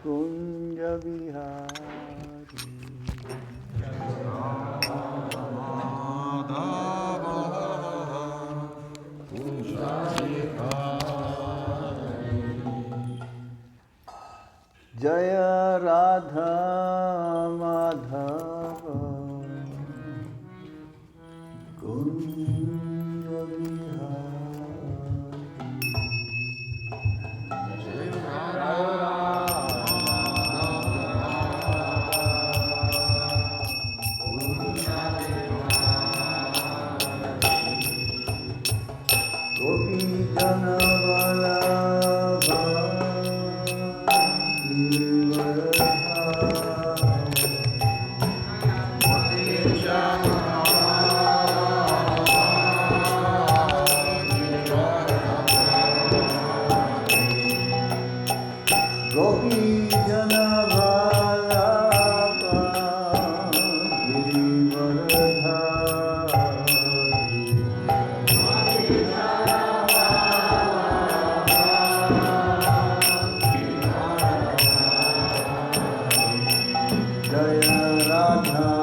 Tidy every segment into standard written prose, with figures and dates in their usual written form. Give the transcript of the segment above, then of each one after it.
Kunja Vihari. Jaya Radha Madhava Kunja Radha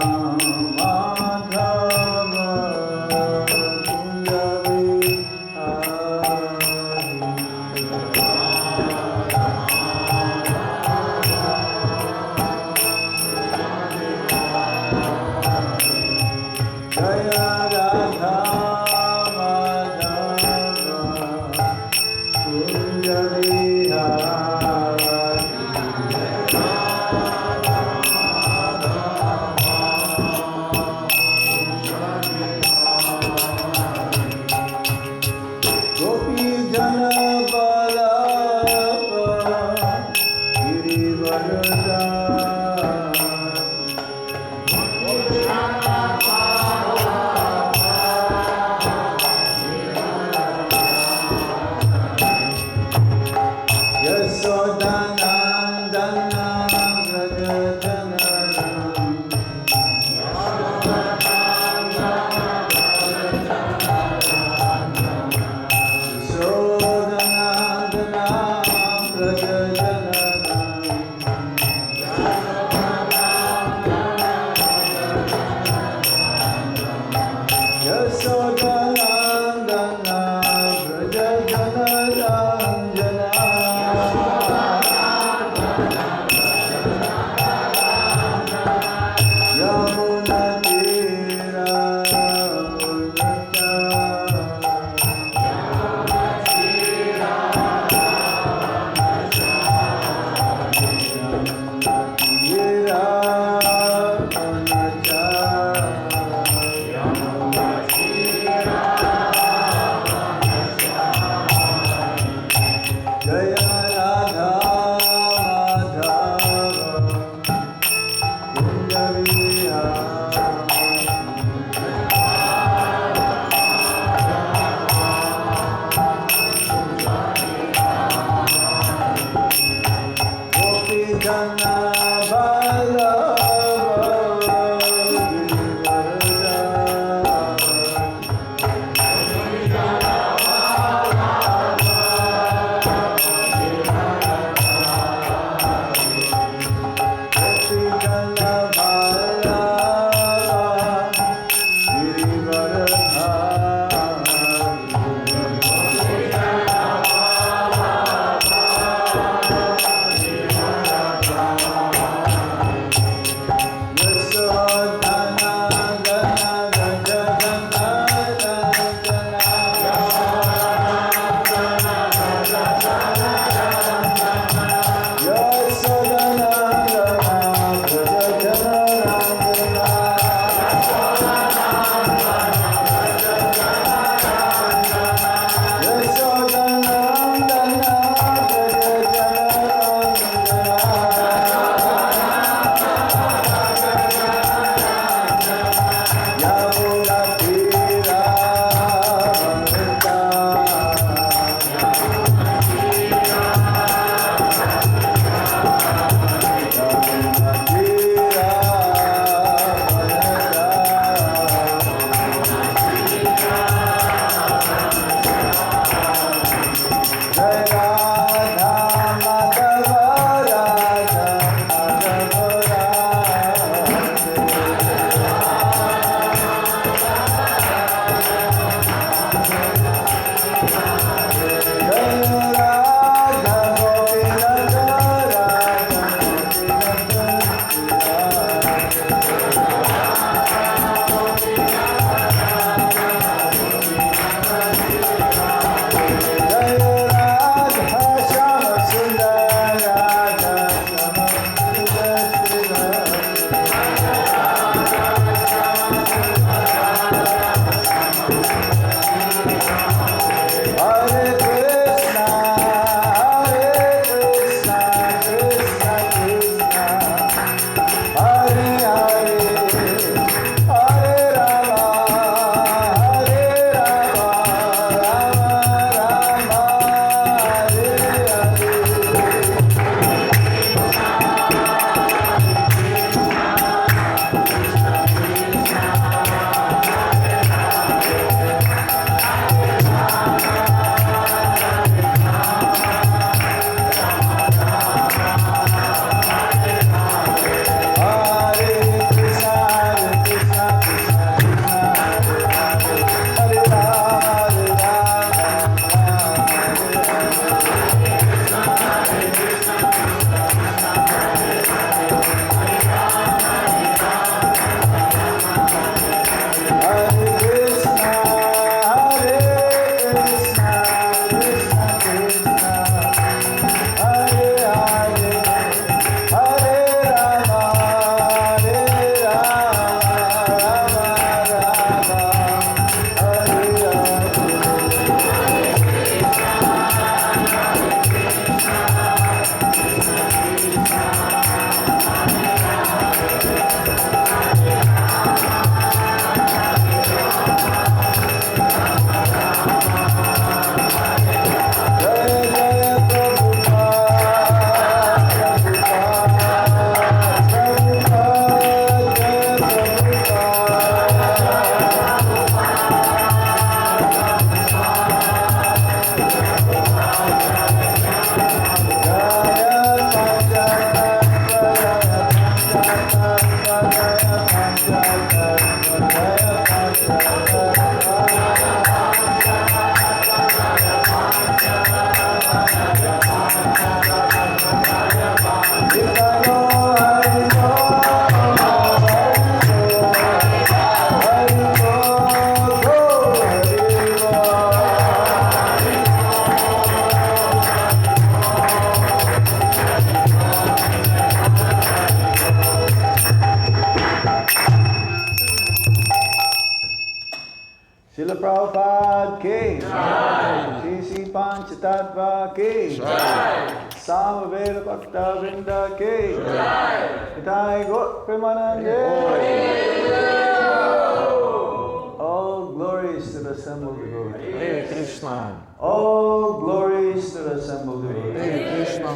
Prabhupada ki Shri Shri Panch Tattva ki Samaveda Bhakta Vrinda ki Nitai Gaur Premanande. All glories to the assembled devotees. Hare Krishna. All glories to the assembled devotees. Hare Krishna.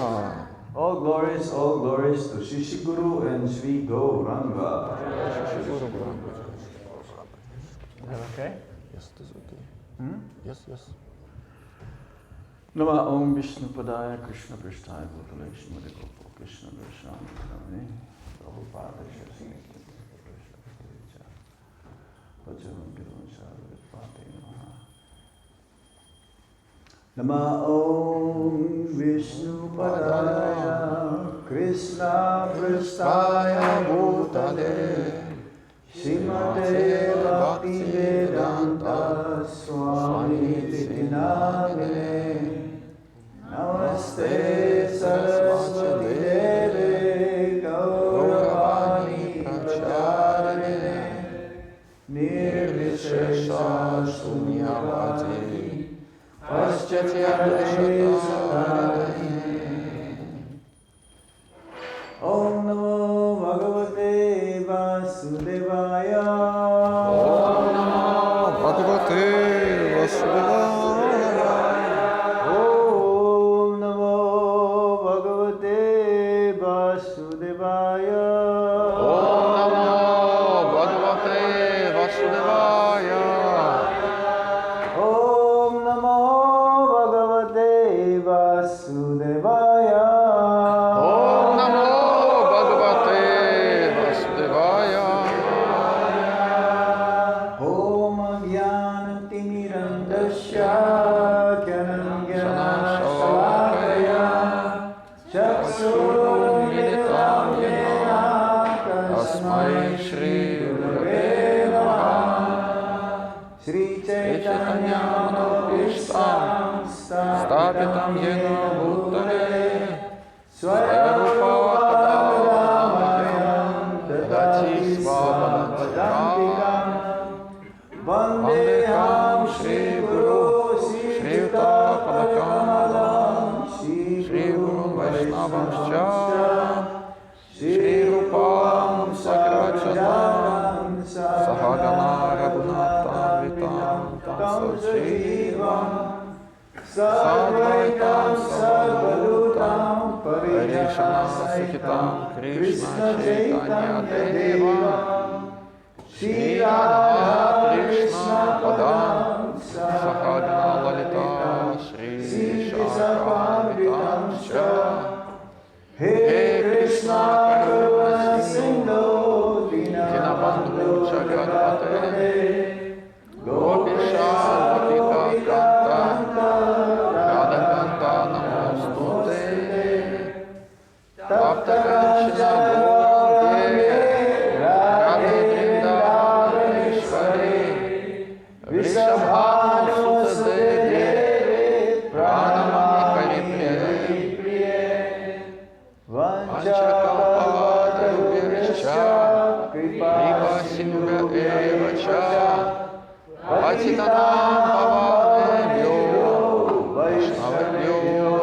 All glories to Shishi Guru and Sri Gauranga. Is that okay? Yes, it is okay. Yes. Nama Om Vishnu Padaya Krishna Prishtaya Bhutale Shrimati Gopa Krishna Darshani Kramani Prabhupada Shri Nama Om Vishnu Padaya Krishna Prishtaya Bhutale Srimate Bhakti Vedanta Swami Namine Namaste Saraswati Deve Gauravani Pracharine Nirvishesha Sunyavati Paschatya Sadhane Om Namo Bhagavate Vasudevaya Om Namo Bhagavate Vasudevaya. Om Namo Bhagavate Vasudevaya. Om Namo Bhagavate Vasudevaya. Om Namo Bhagavate Vasudevaya. Om Namo Bhagavate Vasudevaya. Om Jnanatirandasya Jnana Shalakaya Chaksurmilitam Yena Tasmai Shri Gurave Namaha Shri Chaitanya Manopishtam Stapitam Yena Bhutale Swayarupa Padamayam Dadati Svapadantikam Vandeham Shri Guru Shri Yuta Padakamalam Shri Guru Vaishnavamscha Shri Rupam Sakrachatam Sahagana Raghunatha Vitam Tam Sajivam Sadvaitam Sarvadutam Parishana Sahitam Krishna Chaitanya Deva Shri Radha Krishna Padam Sahagana Lalita Shri Shakhavitam Cha He Krishna Karuna Sindhu Dinabandhu Jagadpate Gopisha Gopika Kanta Radha Kanta Namostute Tapta Kanchana Gauranga Radhe Vrindavaneshwari Vrishabhanu Sudeve Pranamani Priye Vanchakalpatarubhyascha Kripa Sindhubhya eva cha Patitanam Pavanebhyo Vaishnavabhyo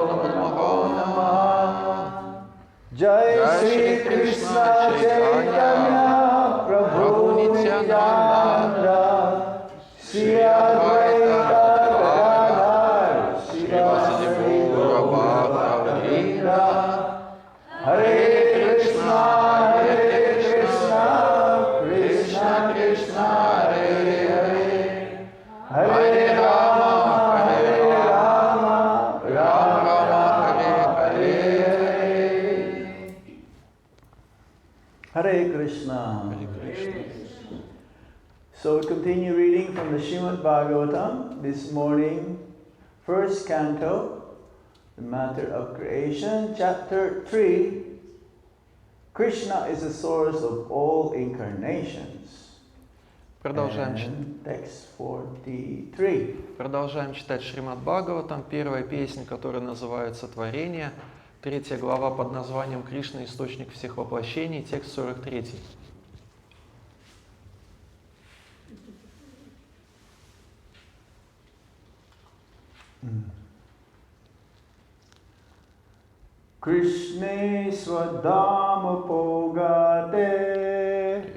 Namo Namaha. Jai Shri Krishna Chaitanya Prabhu Nityananda Shri Advaita Gadadhar Shri Vasudeva Bhakta Hare Krishna, Krishna Krishna, Hare Hare, Hare Rama, Rama Rama, Hare Hare. Hare Krishna. So we continue reading from the Srimad Bhagavatam this morning, first canto, the matter of creation, chapter 3. Krishna is the source of all incarnations. Продолжаем Text 43. Продолжаем читать Шримад Бхагаватам, первая песня, которая называется «Творение», третья глава под названием «Кришна – источник всех воплощений», текст 43. Krishne Swadhama Pogate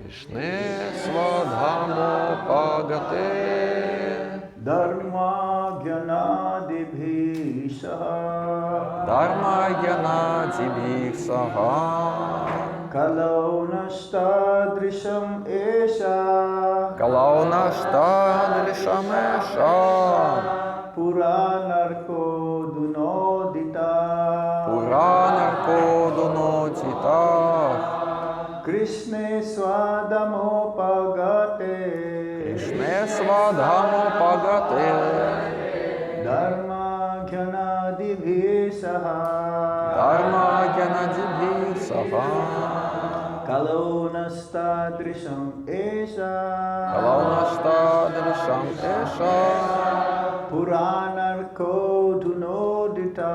Кришне свадхамо пагате Dharma Gyanadibhi Saha Дharma гьяна дибих саха Kalau Nastadrisham Esha Калауна штадришамеша Puranarko Dunodita Пуранарко дунотита Krishne Swadhamo Pagate Кришне свадхамо пагате Dharma Gyanadibhi Saha Дharma гьяна дибих саха Kalau Nastadrisham Esha Калауна штадришам эша Puranarko Dunodita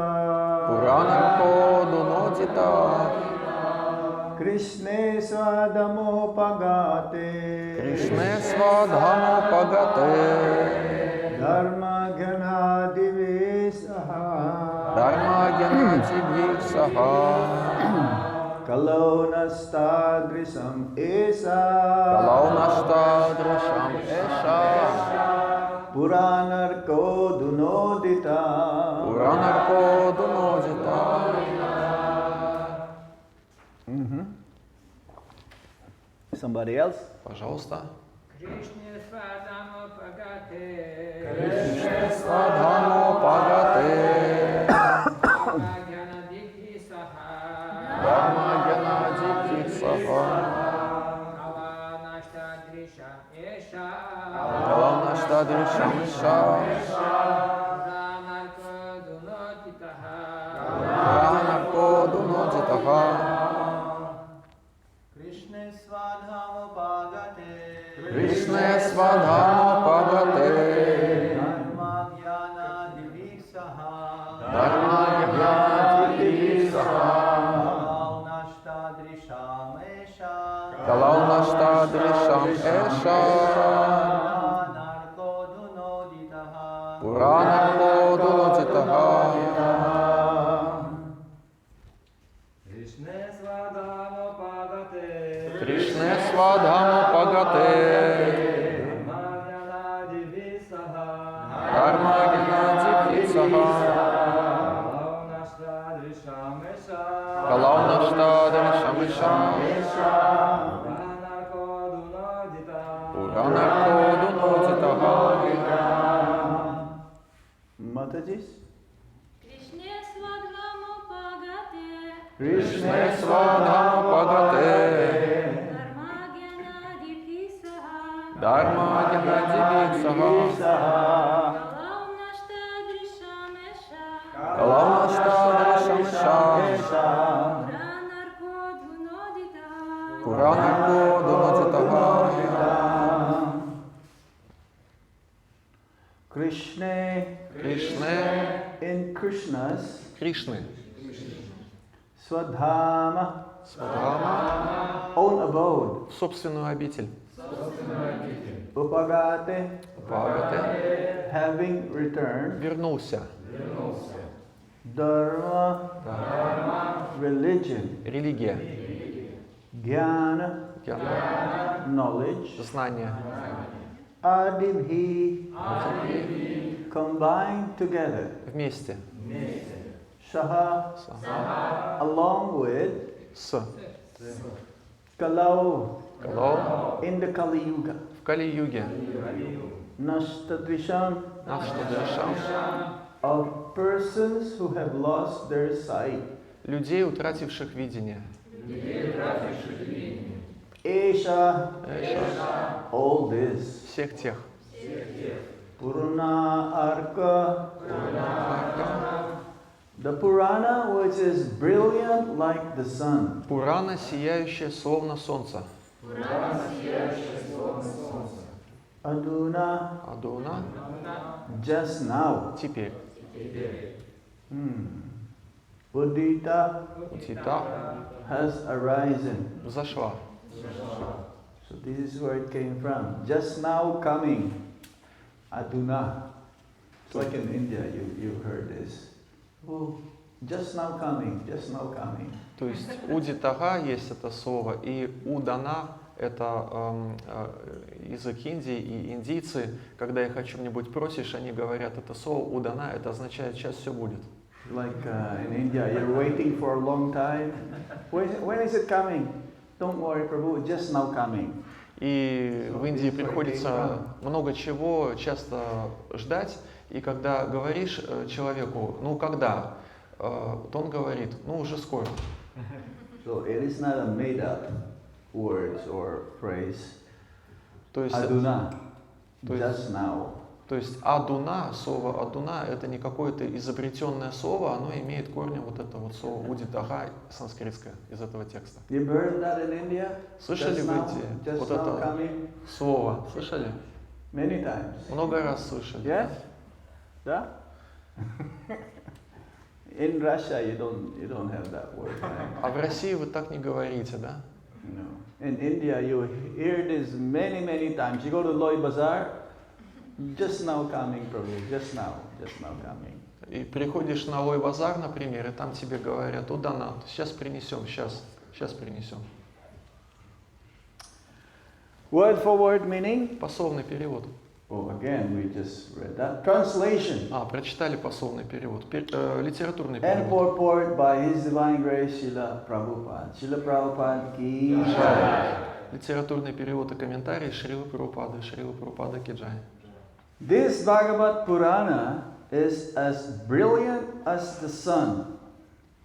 Пуранарко дунотита Krishne Swadhamo Pagate Кришне свадхамо пагате Dharma Gyanadibhi Saha Дharma гьяна дибих саха Kalau Nastadrisham Esha Калауна штадришам эша Puranarko Dunodita Пуранарко дунотита Somebody else? Пожалуйста. Krishna Swadhama Pagate Кришне свадхамо пагате Dharma Jnana Dikhi Saha Дharma гьяна дибих саха Kala Nashta Drisha Esha Калауна штадришам эша Pranarko Dunotitaha Пуранарко дунотитаха Krishna Swadhamo Pagate Кришне свадхамо пагате Dharma Jnana Dibhi Saha Дharma гьяна дибих саха Nastadrisham Esha Калауна штадришам эша Puranarko Dunodita Пуранарко дунотитаха Krishna Swadhama Pagate Кришне свадхамо пагате Dharma Jnana Dikhi Saha Дharma гьяна дибих саха Kala Nashta Drisha Esha Калауна штадришам эша Pranarko Dunodita Пуранарко дунотитаха Matajis? Krishna Swadhamo Pagate Кришне свадхамо пагате Dharma Gyanadibhi Saha Дharma гьяна дибих саха Kalau Nashtadrisham Esha Калауна штадришам эша Puranarko Dunodita Пуранарко дунотитаха Krishna Кришне in Krishna's Кришны Swadhama Свадхама own abode в собственную обитель Upagate Пагате having returned вернулся Dharma religion религия Jnana гьяна knowledge знание Adibhi combined together вместе Saha along with с Kalau Калау in the Kali Yuga в Кали-юге Nastadrisham Наштадришам of persons who have lost their sight людей, утративших видение. Esha Эша all this всех тех. Purana Arka the Purana which is brilliant like the sun Пурана, сияющая словно солнце. Aduna Адуна just now теперь. Buddhita Утита has arisen. взошла. So this is where it came from. Just now coming. Aduna. It's like in India, you heard this. Oh, just now coming, just now coming. То есть удитага есть это слово, и удана это язык Индии, и индийцы, когда их о чем-нибудь просишь, они говорят это слово удана, это означает сейчас все будет. Like in India, you're waiting for a long time. When is it coming? Don't worry, Prabhu, just now coming. И в Индии приходится много чего часто ждать, и когда говоришь человеку, ну когда, то он говорит, ну уже скоро. So it is not a made-up words or phrase. То есть, Aduna, то есть- just now. То есть адуна, слово адуна, это не какое-то изобретенное слово, оно имеет корни вот это вот слово удитага санскритское из этого текста. You've heard that in India? Слышали Just в now, Индии just вот now это coming? слово? Слышали? Many times. Много раз слышали. Yes? Да? In Russia, you don't have that word. Right? А в России вы так не говорите, да? No. In India, you hear this many times. You go to Loi Bazaar, just now coming, Prabhu, just now coming. И приходишь на Лой базар, например, и там тебе говорят, удана, сейчас принесем, сейчас принесем. Word for word meaning? Пословный перевод. Oh, again, we just read that. Translation. Прочитали пословный перевод. Литературный And перевод. purport by His Divine Grace, Srila Prabhupada. Srila Prabhupada ki jai. Литературный перевод и комментарий Шрилы Прабхупады Киджай. This Bhagavad Purana is as brilliant as the sun,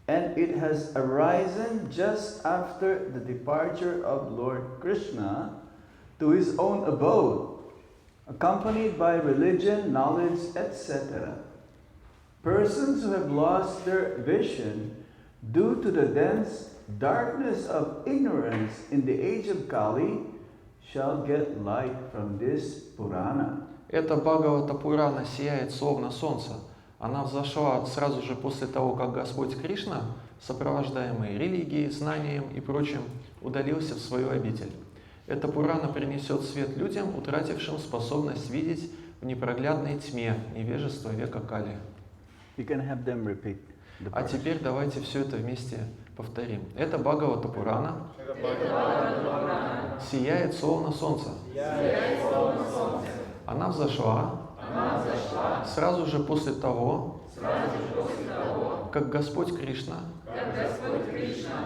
and it has arisen just after the departure of Lord Krishna to his own abode, accompanied by religion, knowledge, etc. Persons who have lost their vision due to the dense darkness of ignorance in the age of Kali shall get light from this Purana. Эта Бхагавата Пурана сияет словно солнце. Она взошла сразу же после того, как Господь Кришна, сопровождаемый религией, знанием и прочим, удалился в свою обитель. Эта Пурана принесет свет людям, утратившим способность видеть в непроглядной тьме невежества века Кали. You can have them repeat the А verse. теперь давайте все это вместе повторим. Это Бхагавата Пурана сияет словно солнце. Она взошла сразу же после того, как Господь Кришна,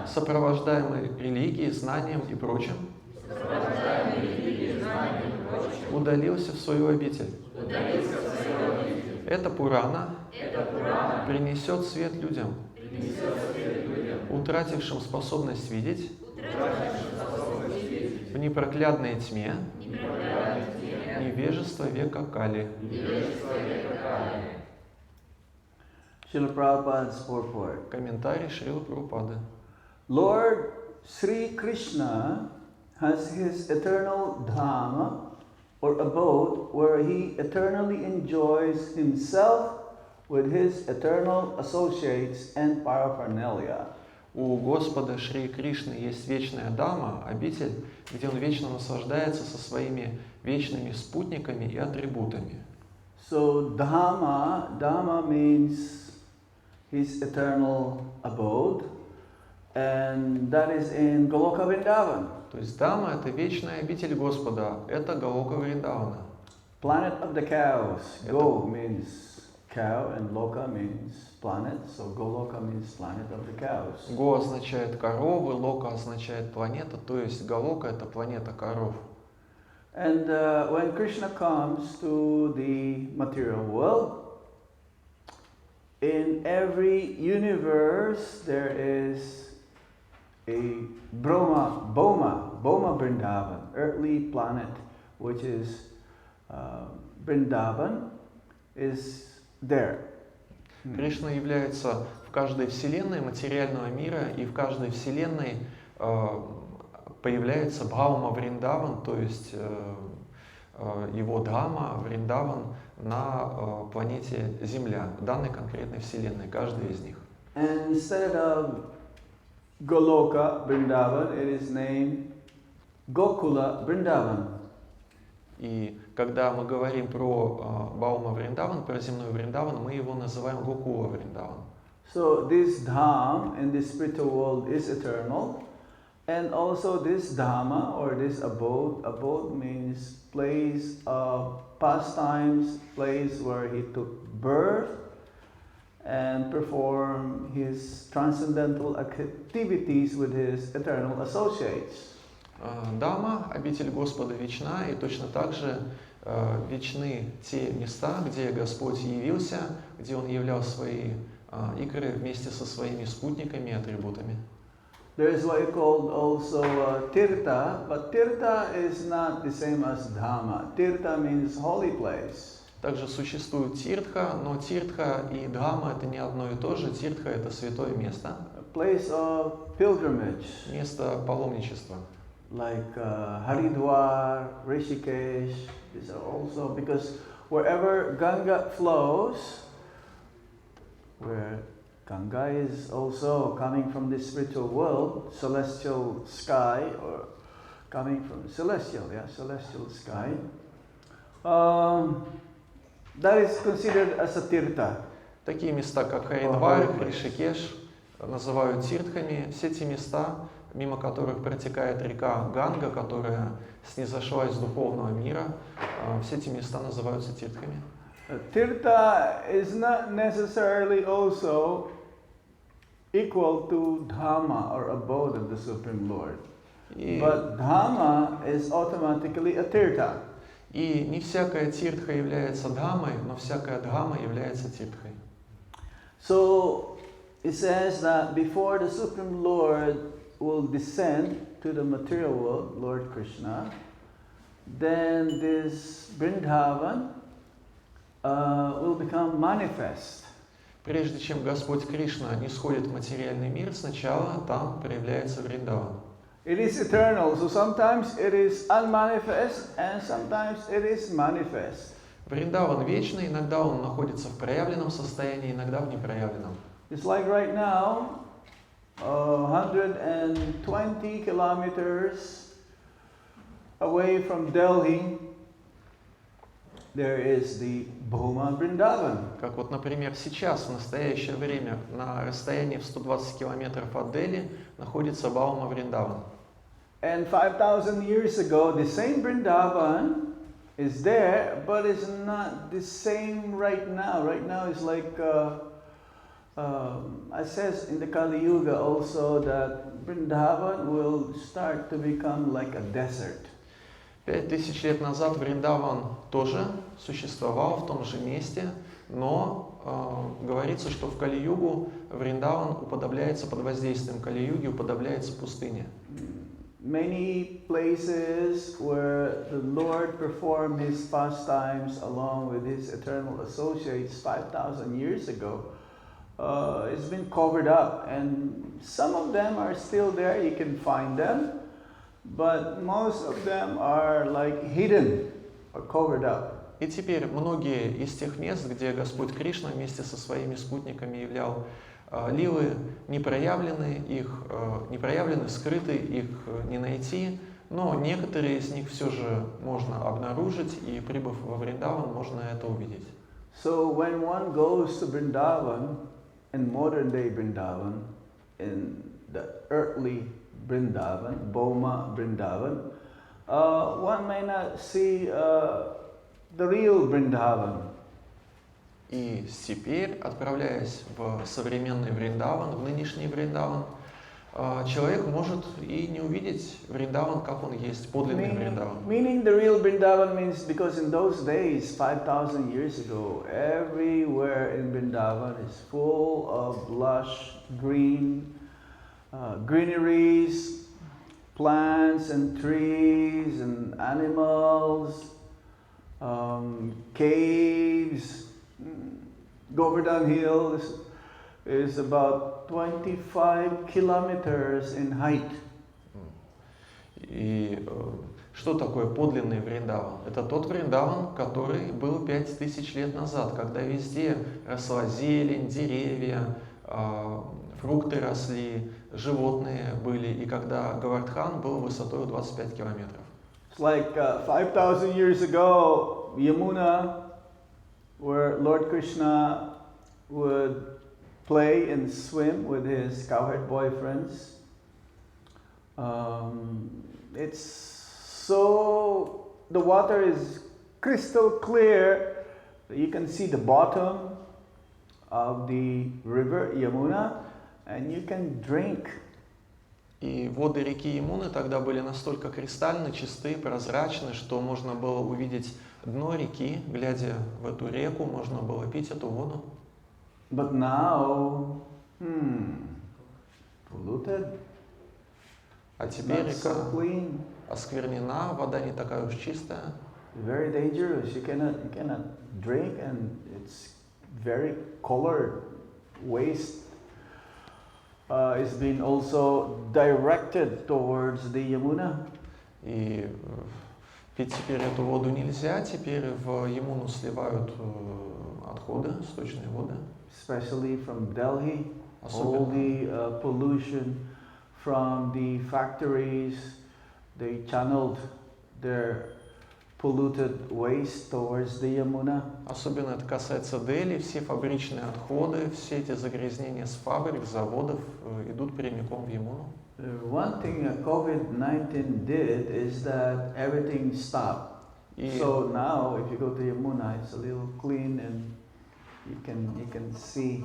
сопровождаемый религией, знанием и прочим, удалился в свою обитель. Эта Пурана принесет свет людям, утратившим способность видеть в непроглядной тьме невежество века Кали. Srila Prabhupada's purport. Комментарий Шрилы Прабхупады. Lord Sri Krishna has his eternal Dhamma or abode where he eternally enjoys himself with his eternal associates and paraphernalia. У Господа Шри Кришны есть вечная Дhamma, обитель, где Он вечно наслаждается со своими вечными спутниками и атрибутами. So Dhamma means his eternal abode, and that is in Goloka Vrindavan. То есть Дhamma — это вечная обитель Господа, это Галока Вриндавана. Planet of the cows. Go means cow and Loka means planet, so Goloka means planet of the cows. Го означает коровы, Лока означает планета, то есть Галока — это планета коров. And when Krishna comes to the material world, in every universe there is a Boma Vrindavan, earthly planet, which is Vrindavan, is there. Кришна является в каждой вселенной материального мира, и в каждой вселенной появляется Бхаума Вриндаван, то есть его Дхамма Вриндаван на планете Земля, данной конкретной вселенной, каждой из них. And instead of Goloka Vrindavan, it is named Gokula Vrindavan. И когда мы говорим про Баума Вриндаван, про земной Вриндаван, мы его называем Гокула Вриндаван. So this Dham in the spiritual world is eternal, and also this Dhamma or this abode means place of pastimes, place where he took birth and performed his transcendental activities with his eternal associates. Дама, обитель Господа вечна, и точно так же вечны те места, где Господь явился, где Он являл свои игры вместе со своими спутниками и атрибутами. There is what you call also Tirtha, but Tirtha is not the same as Dhamma. Tirtha means holy place. Также существует Тиртха, но Тиртха и Дхамма это не одно и то же. Тиртха это святое место. A place of pilgrimage. Место паломничества. Like Haridwar, Rishikesh, these are also because wherever Ganga flows, where Ganga is also coming from the spiritual world, celestial sky, or coming from celestial sky, that is considered as a tirtha. Такие места, как Харидвар, Ришикеш, называют тиртхами. Все эти места, мимо которых протекает река Ганга, которая снизошла из духовного мира, все эти места называются тиртхами. Tirtha is not necessarily also equal to Dhamma or abode of the Supreme Lord. But Dhamma is automatically a tirtha. И не всякая тиртха является дхамой, но всякая дхама является тиртхой. So it says that before the Supreme Lord will descend to the material world, Lord Krishna, then this Vrindavan will become manifest. Прежде чем Господь Кришна не сходит в материальный мир, сначала там проявляется Вриндаван. It is eternal, so sometimes it is unmanifest and sometimes it is manifest. Вриндаван вечный, иногда он находится в проявленном состоянии, иногда в непроявленном. It's like right now, 120 kilometers away from Delhi, there is the Bhuma Vrindavan. Как вот, например, сейчас, в настоящее время, на расстоянии в 120 километров от Дели находится Баума Вриндаван. And 5,000 years ago, the same Vrindavan is there, but it's not the same right now. Right now it's like, it says in the Kali Yuga also that Vrindavan will start to become like a desert. 5000 лет назад Вриндаван тоже существовал в том же месте, но говорится, что в Кали-югу Вриндаван уподобляется под воздействием Кали-юги, уподобляется пустыне. Many places where the Lord performed his pastimes along with his eternal associates 5,000 years ago, it's been covered up, and some of them are still there, you can find them. But most of them are like hidden or covered up. И теперь многие из тех мест, где Господь Кришна вместе со своими спутниками являл лилы, не проявлены, скрыты, их не найти, но некоторые из них все же можно обнаружить, и прибыв во Вриндаван, можно это увидеть. So when one goes to Vrindavan, in modern day Vrindavan, in the earthly Vrindavan, Bhuma Vrindavan, one may not see the real Vrindavan. И теперь, отправляясь в современный Вриндаван, в нынешний Вриндаван, человек может и не увидеть Вриндаван, как он есть, подлинный Вриндаван. Meaning the real Vrindavan means because in those days, 5,000 years ago, everywhere in Vrindavan is full of lush green greeneries, plants and trees and animals, caves. Govardhan Hill is about 25 kilometers in height. И что такое подлинный Вриндаван? Это тот Вриндаван, который был 5000 лет назад, когда везде росла зелень, деревья, фрукты росли, животные были, и когда Говардхан был высотой 25 километров. It's like 5,000 years ago, Yamuna, where Lord Krishna would play and swim with his cowherd boyfriends. It's so, the water is crystal clear that you can see the bottom of the river Yamuna and you can drink. И воды реки Ямуны тогда были настолько кристально чисты, прозрачны, что можно было увидеть дно реки, глядя в эту реку, можно было пить эту воду. But now, polluted, А теперь not река so clean, осквернена, вода не такая уж чистая. very dangerous. You cannot drink, and it's very colored. Waste is being also directed towards the Yamuna. И пить теперь эту воду нельзя, теперь в Ямуну сливают отходы, сточные воды. Especially from Delhi, all Особенно, the pollution from the factories, they channeled their polluted waste towards the Yamuna. особенно это касается Дели, все фабричные отходы, все эти загрязнения с фабрик, заводов идут прямиком в Ямуну. One thing COVID-19 did is that everything stopped. И So now, if you go to Yamuna, it's a little clean, and you can see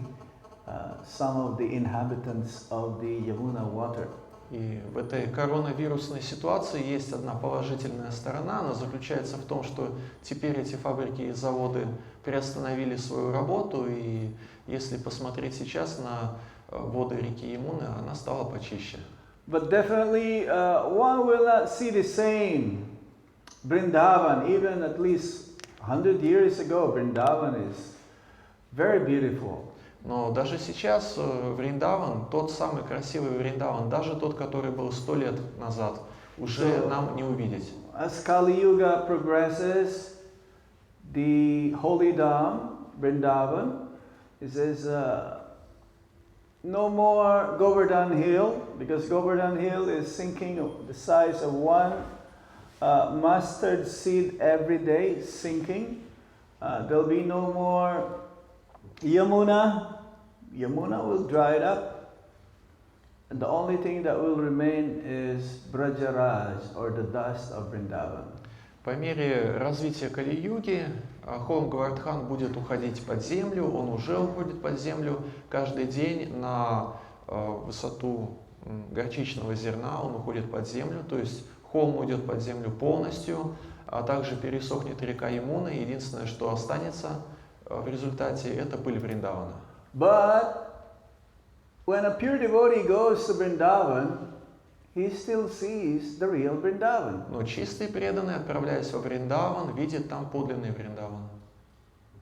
some of the inhabitants of the Yamuna water. И в этой коронавирусной ситуации есть одна положительная сторона. Она заключается в том, что теперь эти фабрики и заводы приостановили свою работу. И если посмотреть сейчас на воды реки Ямуны, она стала почище. But definitely, one will not see the same Vrindavan. Even at least 100 years ago, Vrindavan is very beautiful. Но даже сейчас Вриндаван, тот самый красивый Вриндаван, даже тот, который был 100 лет назад, уже нам не увидеть. As Kali Yuga progresses, the holy Dham, Vrindavan, it says no more Govardhan Hill, because Govardhan Hill is sinking the size of one mustard seed every day, sinking. There'll be no more Yamuna. Yamuna will dry it up. And the only thing that will remain is Brajaraj, or the dust of Vrindavan. По мере развития Кали-юги холм Говардхан будет уходить под землю, он уже уходит под землю каждый день на высоту горчичного зерна, он уходит под землю, то есть холм уйдет под землю полностью, а также пересохнет река Ямуна, и единственное, что останется в результате, это пыль Вриндавана. But when a pure devotee goes to Vrindavan, he still sees the real Vrindavan. Но чистый преданный, отправляясь во Вриндаван, видит там подлинный Вриндаван.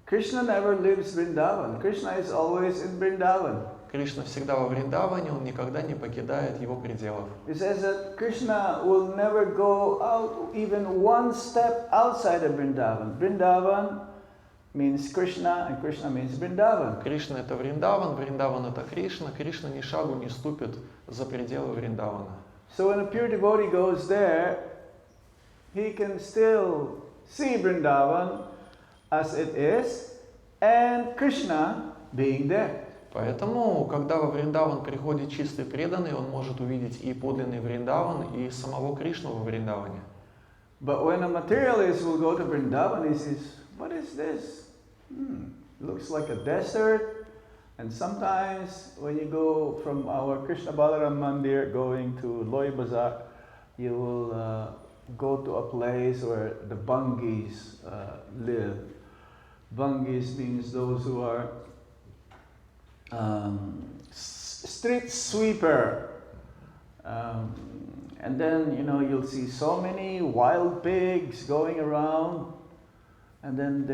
Krishna never leaves Vrindavan. Krishna is always in Vrindavan. Кришна всегда во Вриндаване, он никогда не покидает его пределов. It says that Krishna will never go out even one step outside of Vrindavan. Vrindavan means Krishna, and Krishna means Vrindavan. Кришна это Вриндаван, Вриндаван это Кришна, Кришна ни шагу не ступит за пределы Вриндавана. So when a pure devotee goes there, he can still see Vrindavan as it is, and Krishna being there. Поэтому, когда во Вриндаван приходит чистый преданный, он может увидеть и подлинный Вриндаван, и самого Кришну во Вриндаване. But when a materialist will go to Vrindavan, he says, what is this? Looks like a desert. And sometimes when you go from our Krishna Balaram Mandir going to Loy Bazaar, you will go to a place where the Bangis live. Bangis means those who are street sweeper. And then, you'll see so many wild pigs going around. And then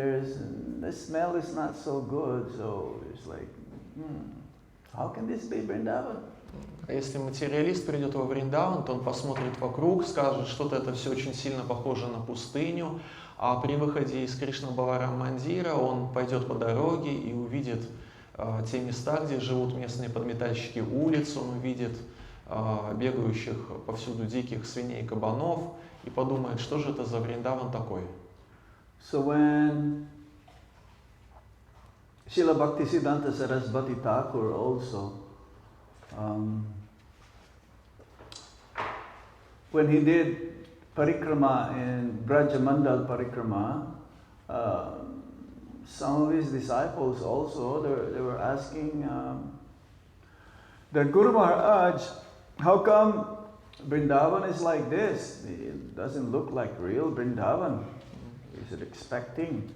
the smell is not so good. So it's like, how can this be Vrindavan? А если материалист придет во Вриндаван, то он посмотрит вокруг, скажет, что-то это все очень сильно похоже на пустыню, а при выходе из Кришна Баларам Мандира он пойдет по дороге и увидит те места, где живут местные подметальщики улиц, он увидит бегающих повсюду диких свиней и кабанов, и подумает, что же это за Вриндаван такой. So when Srila Bhaktisiddhanta Saraswati Thakur also, when he did parikrama in Brajamandal parikrama, some of his disciples also, they were asking the Guru Maharaj, how come Vrindavan is like this? It doesn't look like real Vrindavan. Is it expecting?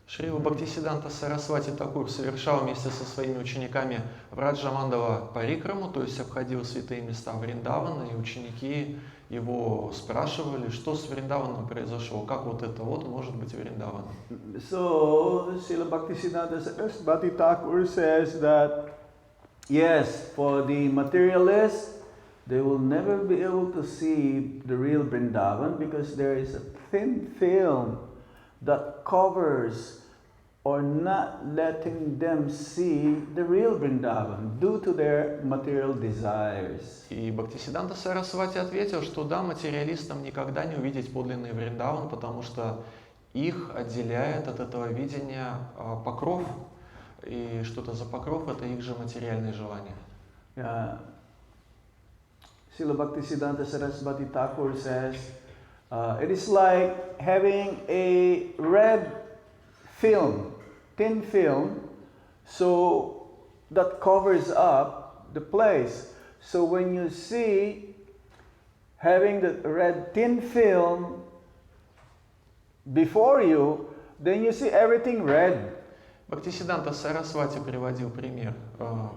Шрила Бхактисиддханта Сарасвати Такур совершал вместе со своими учениками Браджамандала парикраму, то есть обходил святые места Вриндавана, и ученики его спрашивали, что с Вриндаваном произошло, как вот это вот может быть Вриндаваном. So, Srila Bhaktisiddhanta Saraswati Thakur says that, yes, for the materialists, they will never be able to see the real Vrindavan because there is a thin film that covers or not letting them see the real Vrindavan due to their material desires. И Бхактисиддханта Сарасвати ответил, что да, материалистам никогда не увидеть подлинный Вриндаван, потому что их отделяет от этого видения покров, и что-то за покров — это их же материальные желания. Yeah. Srila Bhaktisiddhanta Saraswati Thakur says, it is like having a red film, thin film, so that covers up the place. So when you see having the red thin film before you, then you see everything red. Бхактисиддханта Сарасвати приводил пример.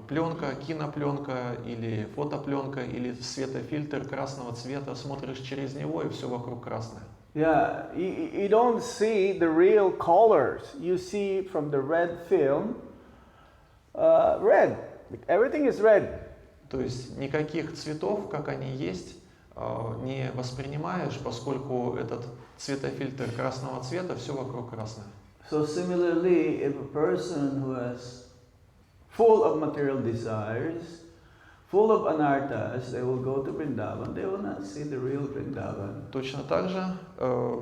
Пленка, кинопленка или фотопленка или светофильтр красного цвета, смотришь через него и все вокруг красное. Yeah, you don't see the real colors. You see from the red film, red. Everything is red. То есть никаких цветов, как они есть, не воспринимаешь, поскольку этот цветофильтр красного цвета, все вокруг красное. So similarly, if a person who is full of material desires, full of anarthas, they will go to Vrindavan, they will not see the real Vrindavan. Точно так же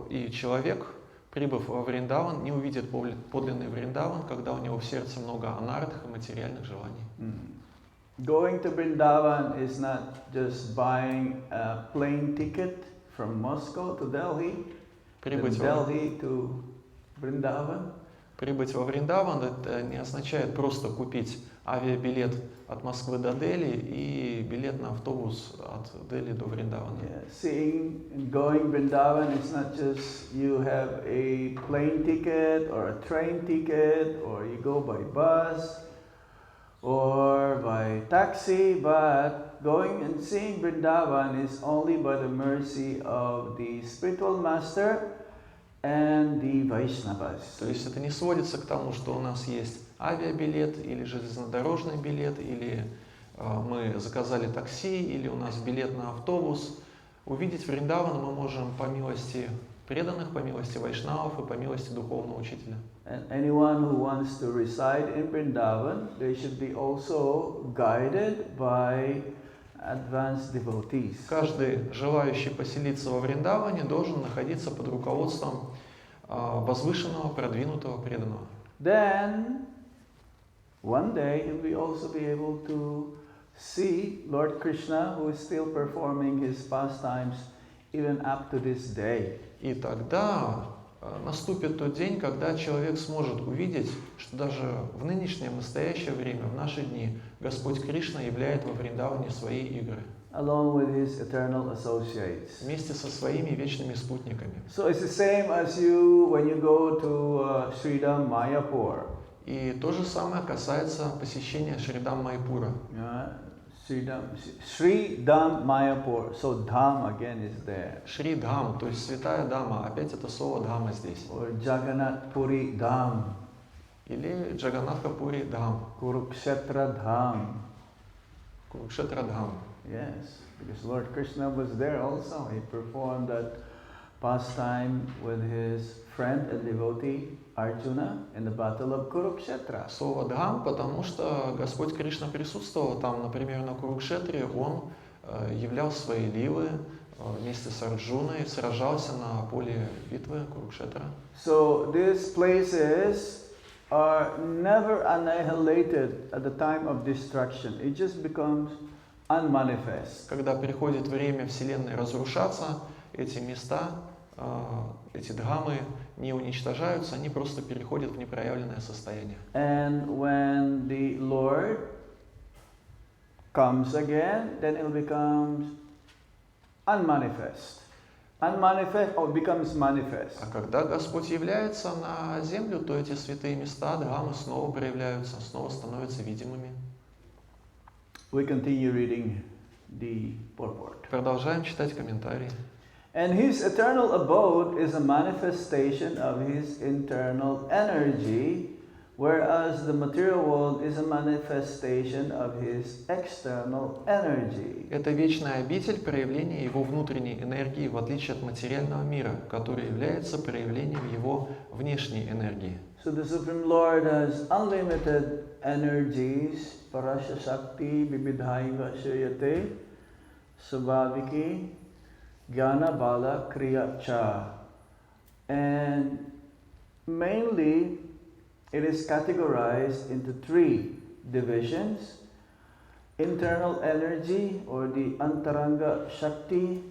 и человек, прибыв во Вриндаван, не увидит подлинный Вриндаван, когда у него в сердце много анартх и материальных желаний. Going to Vrindavan is not just buying a plane ticket from Moscow to Delhi, from Delhi to Vrindavan. Прибыть во Вриндаван — это не означает просто купить авиабилет от Москвы до Дели и билет на автобус от Дели до Вриндавана. Yeah, seeing and going Vrindavan is not just you have a plane ticket or a train ticket or you go by bus or by taxi, but going and seeing Vrindavan is only by the mercy of the spiritual master and the Vaishnavas. То есть это не сводится к тому, что у нас есть авиабилет или железнодорожный билет, или мы заказали такси, или у нас билет на автобус. Увидеть Вриндаван мы можем по милости преданных, по милости вайшнавов и по милости духовного учителя. And anyone who wants to reside in Vrindavan, they should be also guided by advanced devotees. Каждый, желающий поселиться во Вриндаване, должен находиться под руководством возвышенного, продвинутого преданного. Then, one day, he will also be able to see Lord Krishna, who is still performing his pastimes even up to this day. И тогда наступит тот день, когда человек сможет увидеть, что даже в нынешнее, настоящее время, в наши дни, Господь Кришна являет во Вриндаване свои игры. Along with his eternal associates. Вместе со своими вечными спутниками. So it's the same as you when you go to Sridham Mayapur. И то же самое касается посещения Шридам Майпура. Sridham Mayapur. So Dham again is there. Шридхам, то есть святая Дама. Опять это слово Дама здесь. Or Jagannath Puri Dham. Или Джаганатха Пури Dham. Kurukshetra Dham. Курукшетра Dham. Yes, because Lord Krishna was there also. He performed that pastime with his friend and devotee Arjuna in the battle of Kurukshetra. Слово Dham, потому что Господь Кришна присутствовал там, например, на Курукшетре, он являл свои ливы вместе с Арджуной, сражался на поле битвы Курукшетра. So these places are never annihilated at the time of destruction. It just becomes unmanifest. Когда приходит время Вселенной разрушаться, эти места, эти дхамы не уничтожаются, они просто переходят в непроявленное состояние. And when the Lord comes again, then it will become unmanifest. Unmanifest or becomes manifest. А когда Господь является на землю, то эти святые места, дхамы снова проявляются, снова становятся видимыми. We continue reading the purport. Продолжаем читать комментарии. And his eternal abode is a manifestation of his internal energy, whereas the material world is a manifestation of his external energy. Это вечная обитель проявления его внутренней энергии, в отличие от материального мира, который является проявлением его внешней энергии. So the Supreme Lord has unlimited energies, Parasya Shakti, Bibidhaiva Shayate, Subhaviki, Jnana Bala Kriya Cha. And mainly it is categorized into three divisions: internal energy, or the Antaranga Shakti,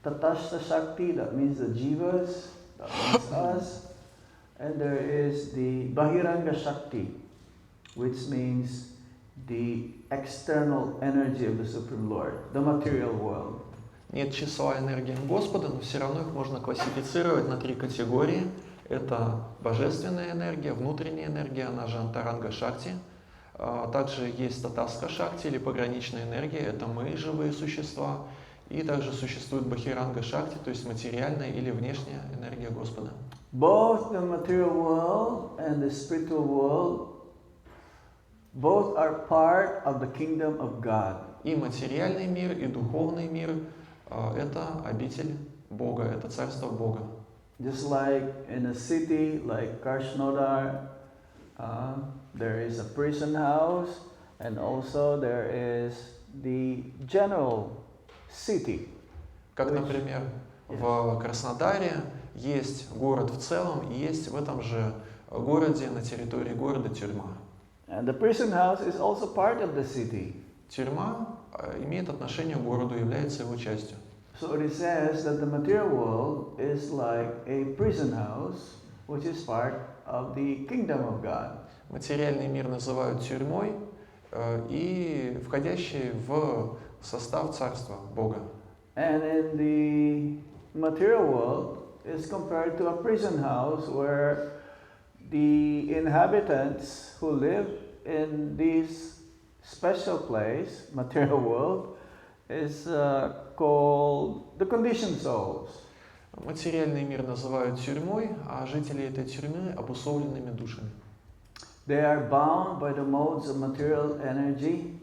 Tatastha Shakti, that means the Jivas, that means us, and there is the Bahiranga Shakti, which means the external energy of the Supreme Lord, the material world. Нет числа энергиям Господа, но все равно их можно классифицировать на три категории. Это божественная энергия, внутренняя энергия, она же Антаранга Шакти. Также есть Татаска Шакти или пограничная энергия, это мы, живые существа. И также существует Бахиранга Шакти, то есть материальная или внешняя энергия Господа. Both the material world and the spiritual world, both are part of the kingdom of God. И материальный мир, и духовный мир это обитель Бога, это царство Бога. Just like in a city like Krishnodar, there is a prison house, and also there is the general city. Как, например, в Краснодаре есть город в целом, и есть в этом же городе, на территории города, тюрьма. And the prison house is also part of the city. Тюрьма имеет отношение к городу, является его частью. So it says that the material world is like a prison house, which is part of the kingdom of God. Материальный мир называют тюрьмой и входящий в состав царства Бога. And in the material world is compared to a prison house where the inhabitants who live in this special place, material world, is called the conditioned souls. Материальный мир называют тюрьмой, а жители этой тюрьмы обусловленными душами. They are bound by the modes of material energy,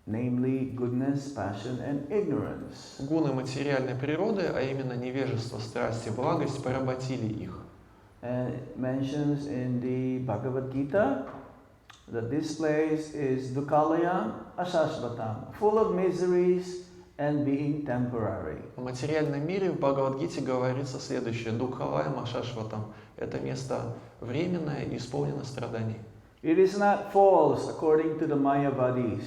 namely goodness, passion, and ignorance. Гуны материальной природы, а именно невежество, страсть и благость, поработили их. And it mentions in the Bhagavad Gita that this place is Dukkalayam Ashashvatam, full of miseries and being temporary. В материальном мире в Бхагавад-гите говорится следующее: Дукхалая Машашватам. Это место временное и исполнено страданий. It is not false according to the Mayavadis.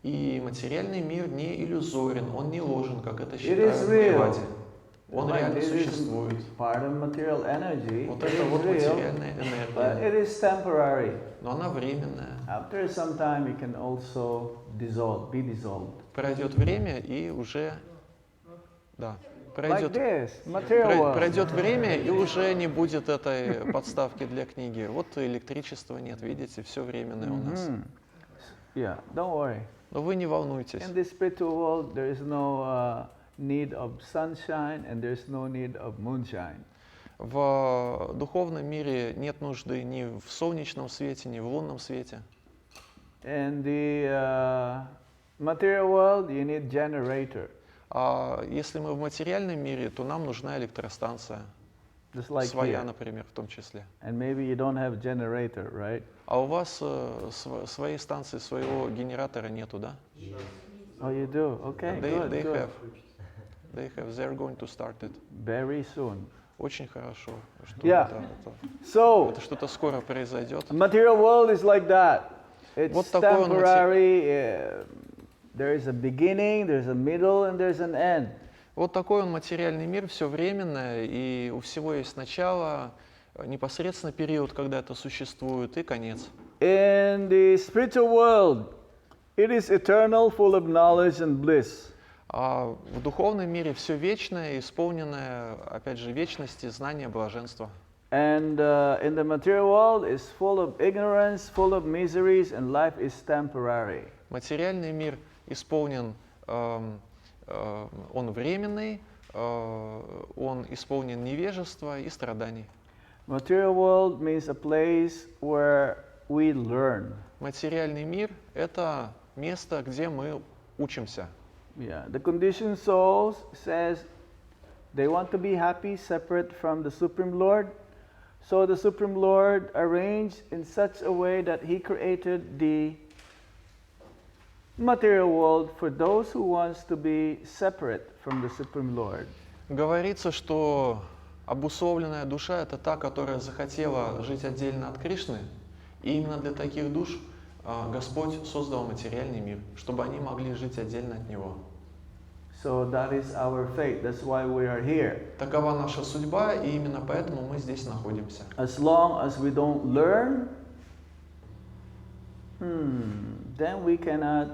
И материальный мир не иллюзорен, он не ложен, как это It считают is в real. Майяваде. Он реально It is существует. part of material energy. Вот It это is вот real, материальная but энергия. it is temporary. Но она временная. After some time, it can also dissolve, be dissolved. Пройдет время и уже... Да. Like this, material world. Пройдет время и уже не будет этой подставки для книги. Вот электричества нет, видите, все временное у нас. Yeah, don't worry. Но вы не волнуйтесь. In the spiritual world, there is no need of sunshine and there is no need of moonshine. В духовном мире нет нужды ни в солнечном свете, ни в лунном свете. In the material world, you need generator. А если мы в материальном мире, то нам нужна электростанция. Just like Своя, here. например, в том числе. And maybe you don't have generator, right? А у вас своей станции, своего генератора нету, да? Oh, you do? Okay, good, They good. have, they're going to start it. Very soon. Очень хорошо, что Yeah. So, это что-то скоро произойдет. the material world is like that. It's Вот такой он temporary. There is a beginning, there's a middle, and there's an end. Вот такой он материальный мир, все временное, и у всего есть начало, непосредственно период, когда это существует, и конец. In the spiritual world, it is eternal, full of knowledge and bliss. А в духовном мире все вечное, исполненное, опять же, вечности, знания, блаженства. And in the material world, is full of ignorance, full of miseries, and life is temporary. Материальный мир исполнен, он временный, он исполнен невежества и страданий. Material world means a place where we learn. Материальный мир – это место, где мы учимся. Yeah, the conditioned souls says they want to be happy, separate from the Supreme Lord. So the Supreme Lord arranged in such a way that He created the material world for those who wants to be separate from the Supreme Lord. Говорится, что обусловленная душа – это та, которая захотела жить отдельно от Кришны, и именно для таких душ Господь создал материальный мир, чтобы они могли жить отдельно от Него. So that is our fate. That's why we are here. Такова наша судьба, и именно поэтому мы здесь находимся. As long as we don't learn, then we cannot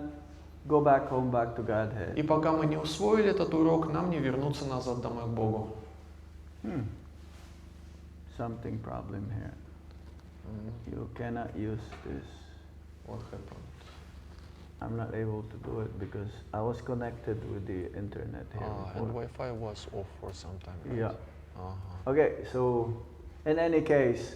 go back home, back to Godhead. И пока мы не усвоили этот урок, нам не вернуться назад домой к Богу. Something problem here. You cannot use this. What happened? I'm not able to do it because I was connected with the internet here. And before. Wi-Fi was off for some time. Right? Yeah. Okay, so in any case,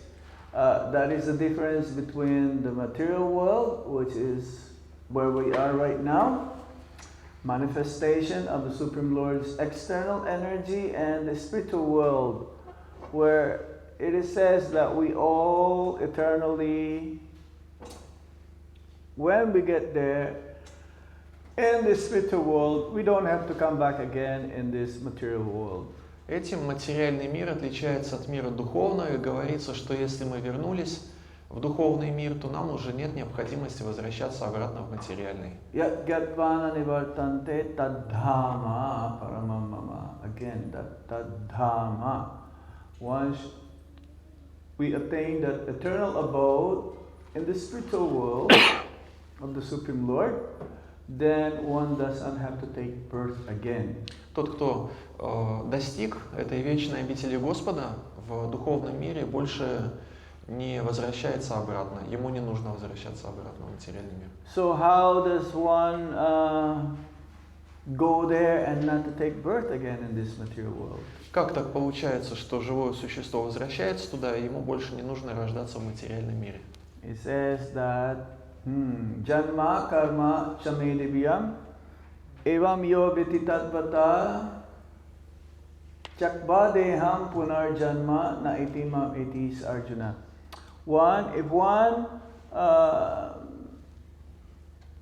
that is the difference between the material world, which is where we are right now, manifestation of the Supreme Lord's external energy, and the spiritual world, where it says that we all eternally, when we get there, in the spiritual world, we don't have to come back again in this material world. Этим материальный мир отличается от мира духовного, и говорится, что если мы вернулись в духовный мир, то нам уже нет необходимости возвращаться обратно в материальный. Yat gatvana nivartante tadhama paramamama. Again, that tadhama. Once we attain that eternal abode in the spiritual world of the Supreme Lord, then one doesn't have to take birth again. Тот, кто достиг этой вечной обители Господа в духовном мире, больше не возвращается обратно. Ему не нужно возвращаться обратно в материальный мир. So how does one go there and not to take birth again in this material world? Как так получается, что живое существо возвращается туда, и ему больше не нужно рождаться в материальном мире? It says that Janma karma chamediviyam evam yo vititatvata chakva deham punar janma na itimam itis Arjuna. If one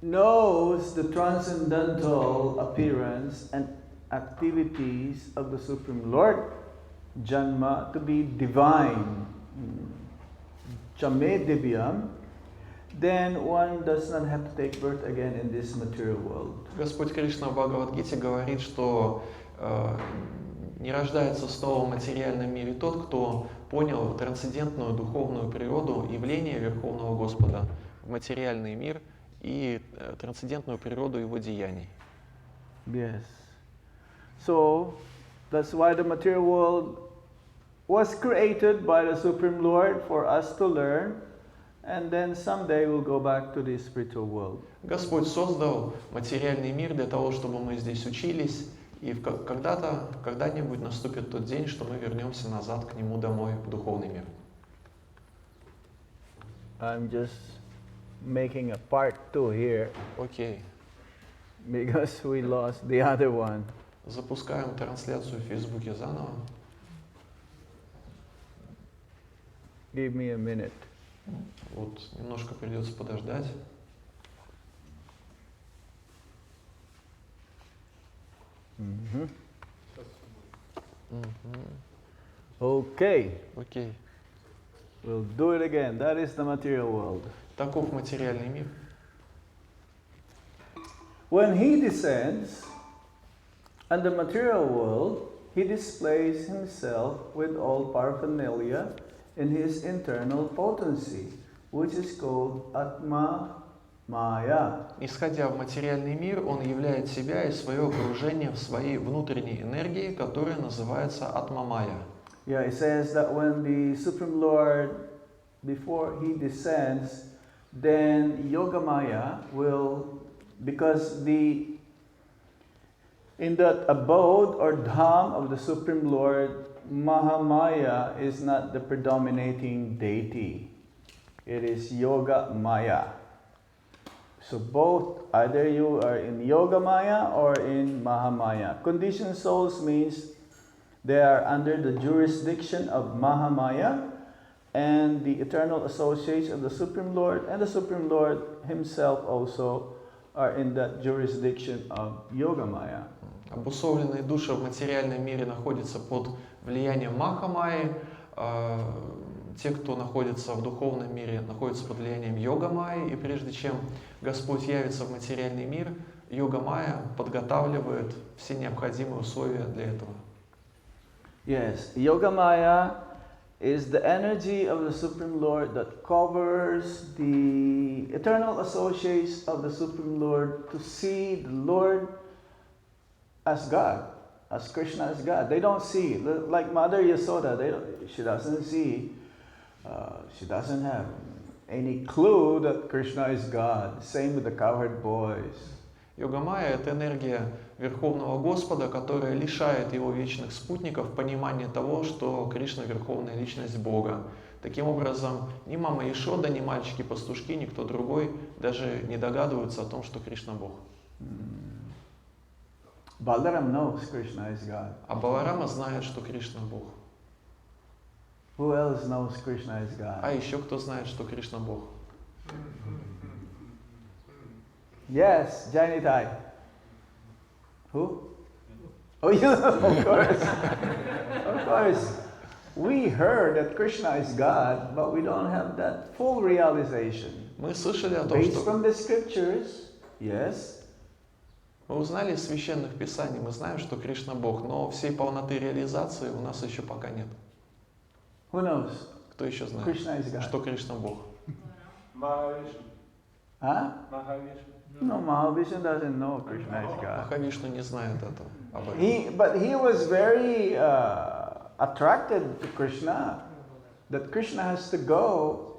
knows the transcendental appearance and activities of the Supreme Lord, Janma, to be divine, chamedivyam, then one does not have to take birth again in this material world. Господь Кришна в Бхагавад-гите говорит, что не рождается снова в материальном мире тот, кто понял трансцендентную духовную природу явления Верховного Господа в материальный мир и трансцендентную природу Его деяний. Yes. So, that's why the material world was created by the Supreme Lord for us to learn, and then someday we'll go back to the spiritual world. Господь создал материальный мир для того, чтобы мы здесь учились, и когда-нибудь наступит тот день, что мы вернемся назад к Нему домой, в духовный мир. I'm just making a part 2 here Окей. because we lost the other one. Запускаем трансляцию в Фейсбуке заново. Give me a minute. Вот немножко придется подождать. Mhm. Мгм. Okay, Окей. we'll do it again. That is the material world. Таков материальный мир. When he descends on the material world, he displays himself with all paraphernalia in his internal potency, which is called Atma Maya. Исходя в материальный мир, он являет себя и свое окружение в своей внутренней энергии, которая называется Атмамая. Yeah, it says that when the Supreme Lord, before he descends, then Yogamaya will, because in that abode or dham of the Supreme Lord, Mahamaya is not the predominating deity. It is Yoga Maya. So both, either you are in Yoga Maya or in Mahamaya. Conditioned souls means they are under the jurisdiction of Mahamaya and the eternal associates of the Supreme Lord, and the Supreme Lord himself also are in that jurisdiction of Yoga Maya. Обусловленные души в материальном мире находятся под влиянием Махамайи, те, кто находится в духовном мире, находятся под влиянием Йога-майи, и прежде чем Господь явится в материальный мир, Йога-майя подготавливает все необходимые условия для этого. Yes, Yoga Maya is the energy of the Supreme Lord that covers the eternal associates of the Supreme Lord to see the Lord as God, as Krishna as God. They don't see, like Mother Yasoda, she doesn't see, she doesn't have any clue that Krishna is God. Same with the cowherd boys. Йога-майя – это энергия Верховного Господа, которая лишает его вечных спутников понимания того, что Кришна – Верховная Личность Бога. Таким образом, ни мама Ешода, ни мальчики-пастушки, никто другой даже не догадываются о том, что Кришна – Бог. Balaram knows Krishna is God. А Баларама знает, что Кришна – Бог. Who else knows Krishna is God? А еще кто знает, что Кришна – Бог? Yes, Janitai. Who? Oh, you, of course. Of course. We heard that Krishna is God, but we don't have that full realization. Мы слышали о том, Based что... from the scriptures, yes. Мы узнали из священных писаний, мы знаем, что Кришна Бог, но всей полноты реализации у нас еще пока нет. Who knows? Кто еще знает, Krishna is God. что Кришна Бог? Mahavishnu. Huh? Mahavishnu. No, Mahavishnu doesn't know Krishna is God. Махавишну не знает этого, об этом. But he was very attracted to Krishna. That Krishna has to go.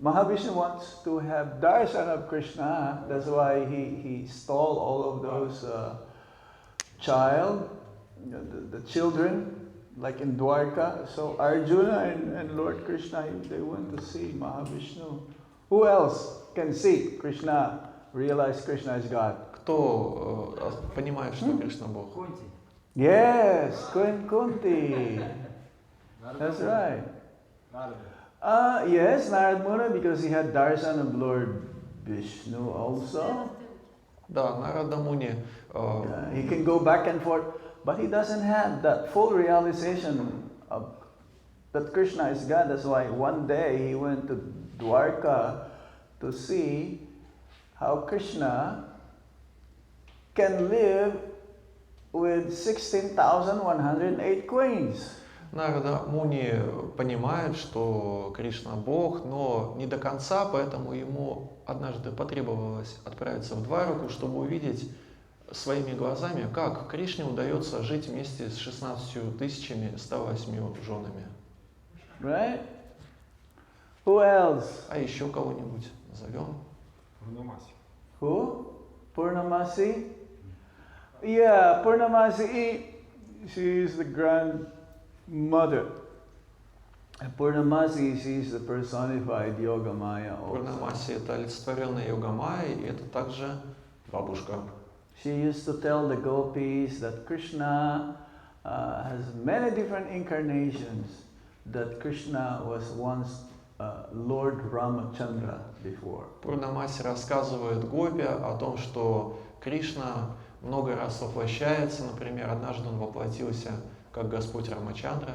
Mahavishnu wants to have darshan of Krishna. That's why he stole all of those the children, like in Dwarka. So Arjuna and Lord Krishna, they went to see Mahavishnu. Who else can see Krishna, realize Krishna is God? Кто понимает, что Кришна Бог? Kunti. Yes, Kunti. That's right. Narada. Yes, Narad Muni, because he had darshan of Lord Vishnu also. Да, Нарада Муни. He can go back and forth, but he doesn't have that full realization of that Krishna is God. That's why one day he went to Dwarka to see how Krishna can live with 16,108 queens. Нарада Муни понимает, что Кришна Бог, но не до конца, поэтому ему однажды потребовалось отправиться в Двараку, чтобы увидеть своими глазами, как Кришне удается жить вместе с 16 108 женами. Right? Who else? А еще кого-нибудь назовем? Пурнамаси. Who? Purnamasi? Yeah, Purnamasi, she is the grandmother. And Purnamasi, she is the personified Yoga Maya also. Пурнамаси – это олицетворенная Йога-майя, и это также бабушка. She used to tell the gopis that Krishna has many different incarnations, that Krishna was once Lord Ramachandra before. Пурнамаси рассказывает Гопи о том, что Кришна много раз воплощается. Например, однажды он воплотился как Господь Рамачандра.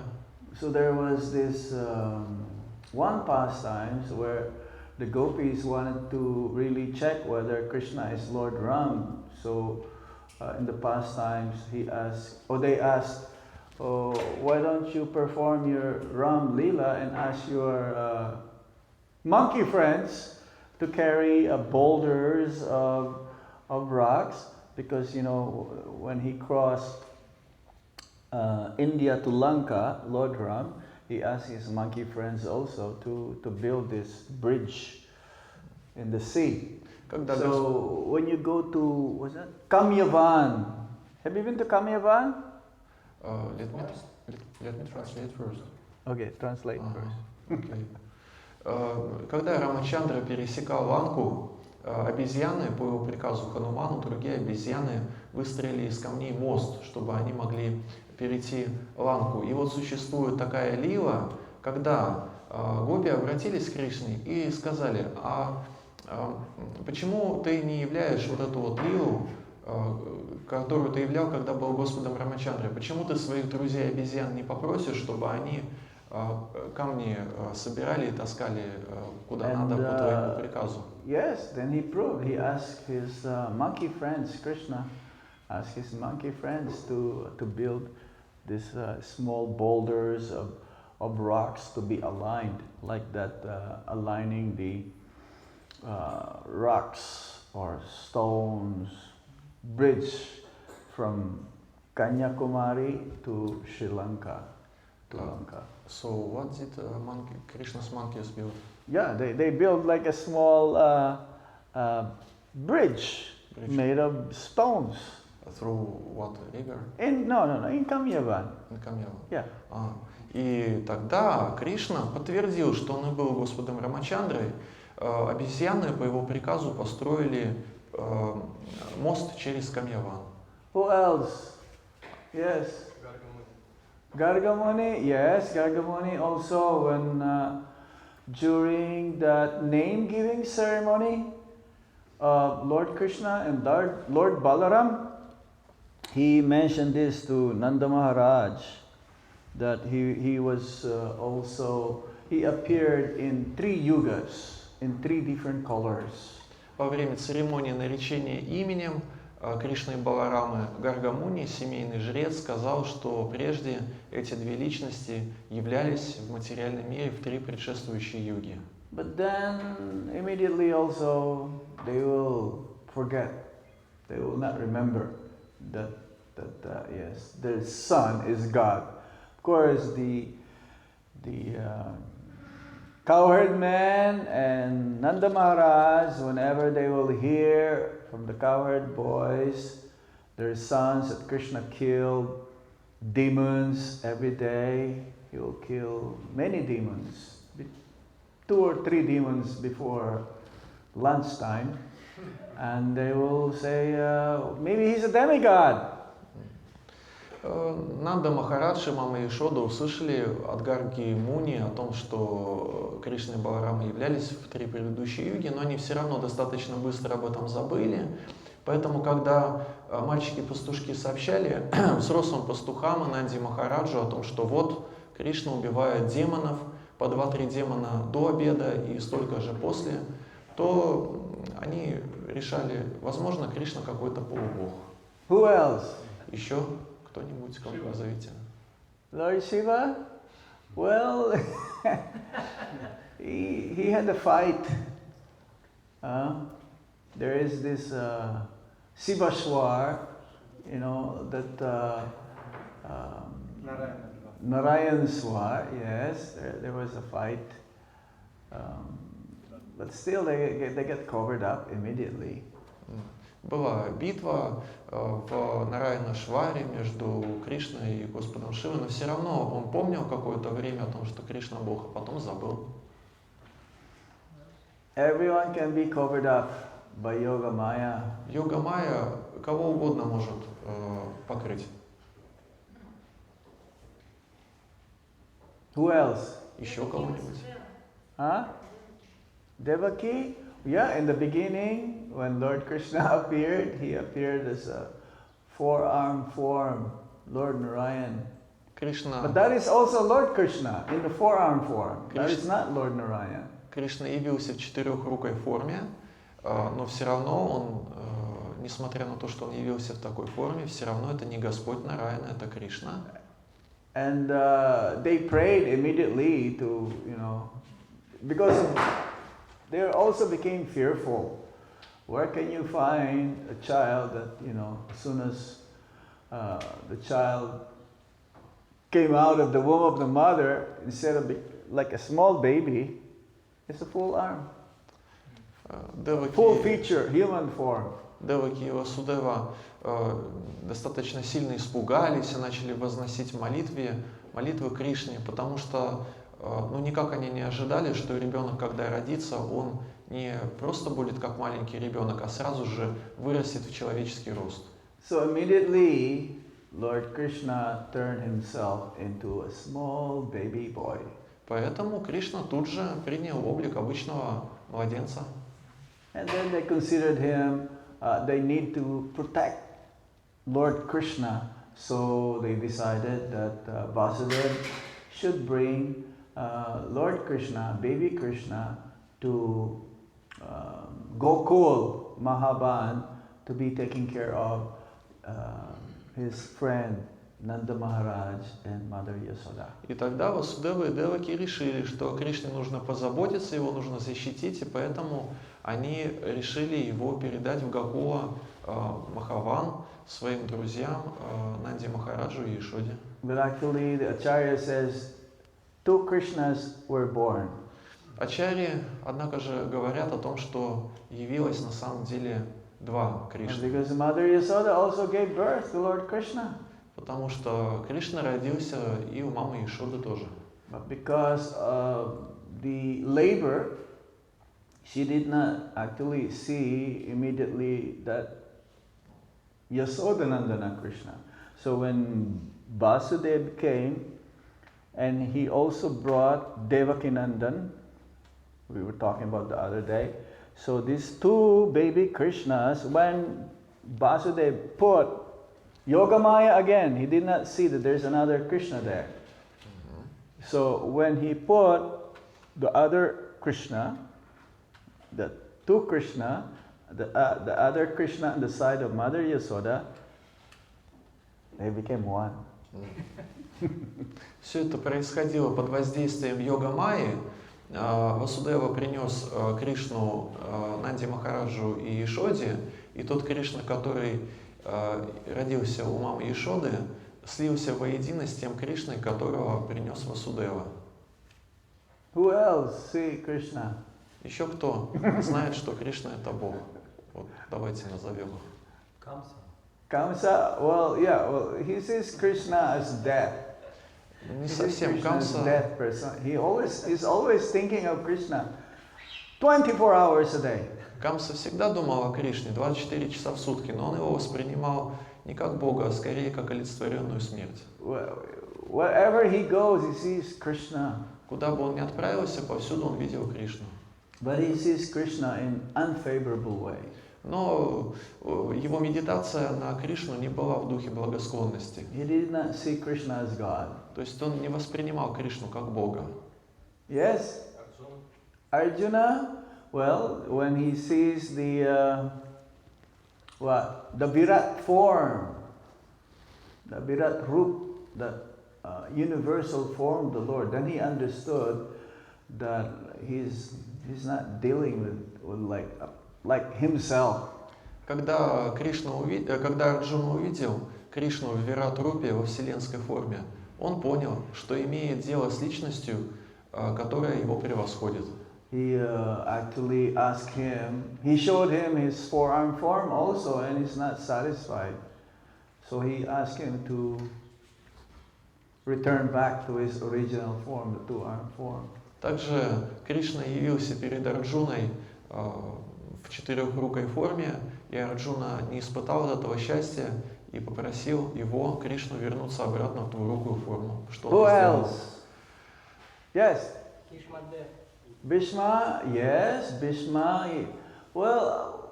So there was this one pastimes where the gopis wanted to really check whether Krishna is Lord Ram. So in the pastimes they asked, oh, why don't you perform your Ram Leela and ask your monkey friends to carry boulders of rocks, because when he crossed India to Lanka, Lord Ram, he asked his monkey friends also to build this bridge in the sea. So when you go to, what's that? Kamyavan. Have you been to Kamyavan? Let me translate first. Okay, translate first. Okay. Когда Рамачандра пересекал Ланку, обезьяны, по его приказу Хануману, другие обезьяны выстроили из камней мост, чтобы они могли перейти Ланку. И вот существует такая лила, когда гопи обратились к Кришне и сказали, почему ты не являешь вот эту вот лилу, которую ты являл, когда был Господом Рамачандрой? Почему ты своих друзей обезьян не попросишь, чтобы они камни собирали и таскали куда надо по твоему приказу? Yes, then he proved. He asked his monkey friends, Krishna asked his monkey friends to build these small boulders of rocks to be aligned like that, aligning the rocks or stones bridge from Kanyakumari to Sri Lanka. So what did Krishna's monkeys build? Yeah, they built like a small bridge made of stones. Through what river? In Kamyavan. In Kamyavan. Yeah. И тогда Кришна подтвердил, что он и был Господом Рамачандрой. Обезьяны по его приказу построили мост через Камьяван. Who else? Yes. Gargamuni. Yes, Gargamuni also when during that name-giving ceremony of Lord Krishna and Lord Balaram, he mentioned this to Nanda Maharaj, that he was he appeared in 3 yugas, in 3 different colors. Во время церемонии наречения именем Кришны и Баларамы Гаргамуни, семейный жрец, сказал, что прежде эти 2 личности являлись в материальном мире в 3 предшествующие юги. But then immediately also they will forget, they will not remember that yes, their son is God. Of course, the cowherd man and Nanda Maharaj, whenever they will hear from the cowherd boys, their sons that Krishna killed demons every day, he will kill many demons, 2 or 3 demons before lunchtime, and they will say, maybe he's a demigod. Нанда Махарадж и Мама Ешода услышали от Гарги Муни о том, что Кришна и Баларама являлись в 3 предыдущие юги, но они все равно достаточно быстро об этом забыли. Поэтому, когда мальчики-пастушки сообщали взрослым пастухам и Нанди Махараджу о том, что вот Кришна убивает демонов, по 2-3 демона до обеда и столько же после, то они решали, возможно, Кришна какой-то полубог. Who else? Еще кто-нибудь, кого назовите? Lord Shiva? Well, he had a fight. There is this Sivaswar, that Narayan Swar, yes, there was a fight. But still they get covered up immediately. Была битва в Нараяна-Шваре между Кришной и Господом Шивой, но все равно он помнил какое-то время о том, что Кришна Бог, а потом забыл. Everyone can be covered up by Yoga Maya. Йога Майя кого угодно может покрыть. Who else? Еще кого-нибудь? Devaki? Yeah, in the beginning, when Lord Krishna appeared, he appeared as four-armed form, Lord Narayan. Кришна, But that is also Lord Krishna in the four-armed form. That is not Lord Narayan. Кришна явился в четырехрукой форме, но все равно он, несмотря на то, что он явился в такой форме, все равно это не Господь Нараяна, это Кришна. And they prayed immediately to, because they also became fearful. Where can you find a child that, as soon as the child came out of the womb of the mother, instead of like a small baby, it's a full arm, full feature, human form. Деваки и Васудева достаточно сильно испугались и начали возносить молитвы Кришне, потому что никак они не ожидали, что ребенок, когда родится, он не просто будет как маленький ребенок, а сразу же вырастет в человеческий рост. So immediately, Lord Krishna turned himself into a small baby boy. Поэтому Кришна тут же принял облик обычного младенца. And then they considered him, they need to protect Lord Krishna, so they decided that Vasudeva should bring Lord Krishna, baby Krishna, to Gokul Mahaban to be taking care of his friend Nanda Maharaj and Mother Yasoda. И тогда Васудева и Деваки решили, что Кришне нужно позаботиться, его нужно защитить, и поэтому они решили его передать в Гокула Махаван своим друзьям Нанди Махараджу и Ишоде. But actually, the Acharya says 2 Krishnas were born. Ачарьи, однако же, говорят о том, что явилось на самом деле два Кришны. Because Mother Yasoda also gave birth to Lord Krishna. Потому что Кришна родился и у мамы Ишоды тоже. But because of the labor, she did not actually see immediately that Yasodanandana Krishna. So when Vasudeva came, and he also brought Devakinandan, we were talking about the other day. So these two baby Krishnas, when Vasudeva put Yogamaya again, he did not see that there's another Krishna there. So when he put the other Krishna, the two Krishna, the other Krishna on the side of Mother Yasoda, they became one. Все это происходило под воздействием йога-майи. Васудева принес Кришну Нанди Махараджу и Ишоде, и тот Кришна, который родился у мамы Ишоды, слился воедино с тем Кришной, которого принес Васудева. Who else see Krishna? Еще кто знает, что Кришна это Бог? Вот давайте назовем их. Камса. Kamsa, well, he sees Krishna as death. Не He sees совсем Krishna as Камса. death person. He's always thinking of Krishna 24 hours a day. Камса всегда думал о Кришне 24 часа в сутки, но он его воспринимал не как Бога, а скорее как олицетворенную смерть. Wherever he goes, he sees Krishna. Куда бы он ни отправился, повсюду он видел Кришну. But he sees Krishna in unfavorable way. Но его медитация на Кришну не была в духе благосклонности. He did not see Krishna as God. То есть он не воспринимал Кришну как Бога. Yes? Arjuna, well, when he sees the Virat form, the Virat Rup, the universal form of the Lord, then he understood that he's not dealing with like himself. Когда Арджуна увидел Кришну в Вират-рупе во вселенской форме, он понял, что имеет дело с личностью, которая его превосходит. He actually asked him, he showed him his four-arm form also, and he's not satisfied. So he asked him to return back to his original form, the two-arm form. Также Кришна явился перед Арджуной в четырехрукой форме, и Арджуна не испытал этого счастья и попросил его, Кришну, вернуться обратно в двурукую форму. Что он Who сделал? else? Yes? Bhishma, yes, Bhishma. Well,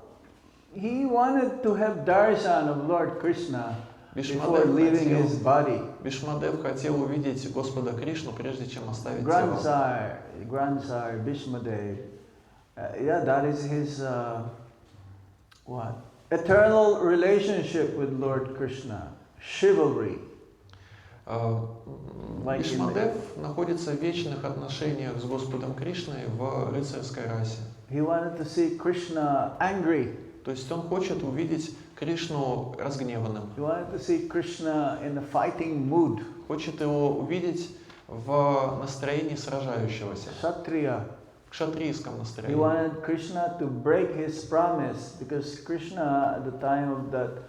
he wanted to have darshan of Lord Krishna before leaving his body. Бишмадев хотел увидеть Господа Кришну, прежде чем оставить тело. Grandsire Bhishmadev. Yeah, that is his eternal relationship with Lord Krishna, chivalry. Бишмадев находится в вечных отношениях с Господом Кришной в рыцарской расе. He wanted to see Krishna angry. То есть он хочет увидеть Кришну разгневанным. He wanted to see Krishna in a fighting mood. Хочет его увидеть в настроении сражающегося. Kshatriya. В кшатрийском He настроении. wanted Krishna to break his promise because Krishna at the time of that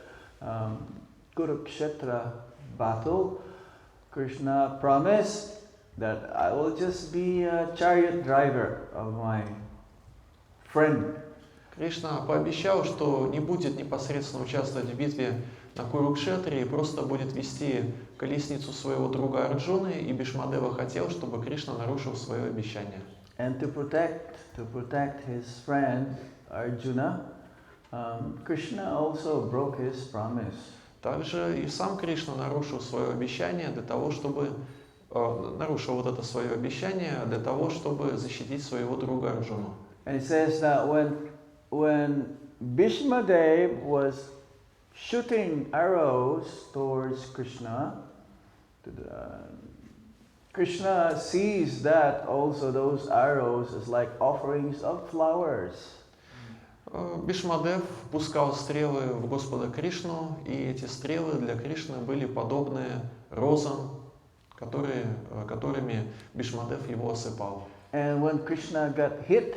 Kurukshetra battle, Krishna promised that I will just be a chariot driver of my friend. Кришна пообещал, что не будет непосредственно участвовать в битве на Курукшетре и просто будет вести колесницу своего друга Арджуны, и Бишмадева хотел, чтобы Кришна нарушил свое обещание. And to protect his friend Arjuna, Krishna also broke his promise. Также и сам Кришна нарушил свое обещание для того, чтобы нарушил вот это свое обещание для того, чтобы защитить своего друга Арджуну. And it says that when Bhishmadev was shooting arrows towards Krishna, Krishna sees that also those arrows as like offerings of flowers. Бишмадев пускал стрелы в Господа Кришну, и эти стрелы для Кришны были подобны розам, которыми Бишмадев его осыпал. And when Krishna got hit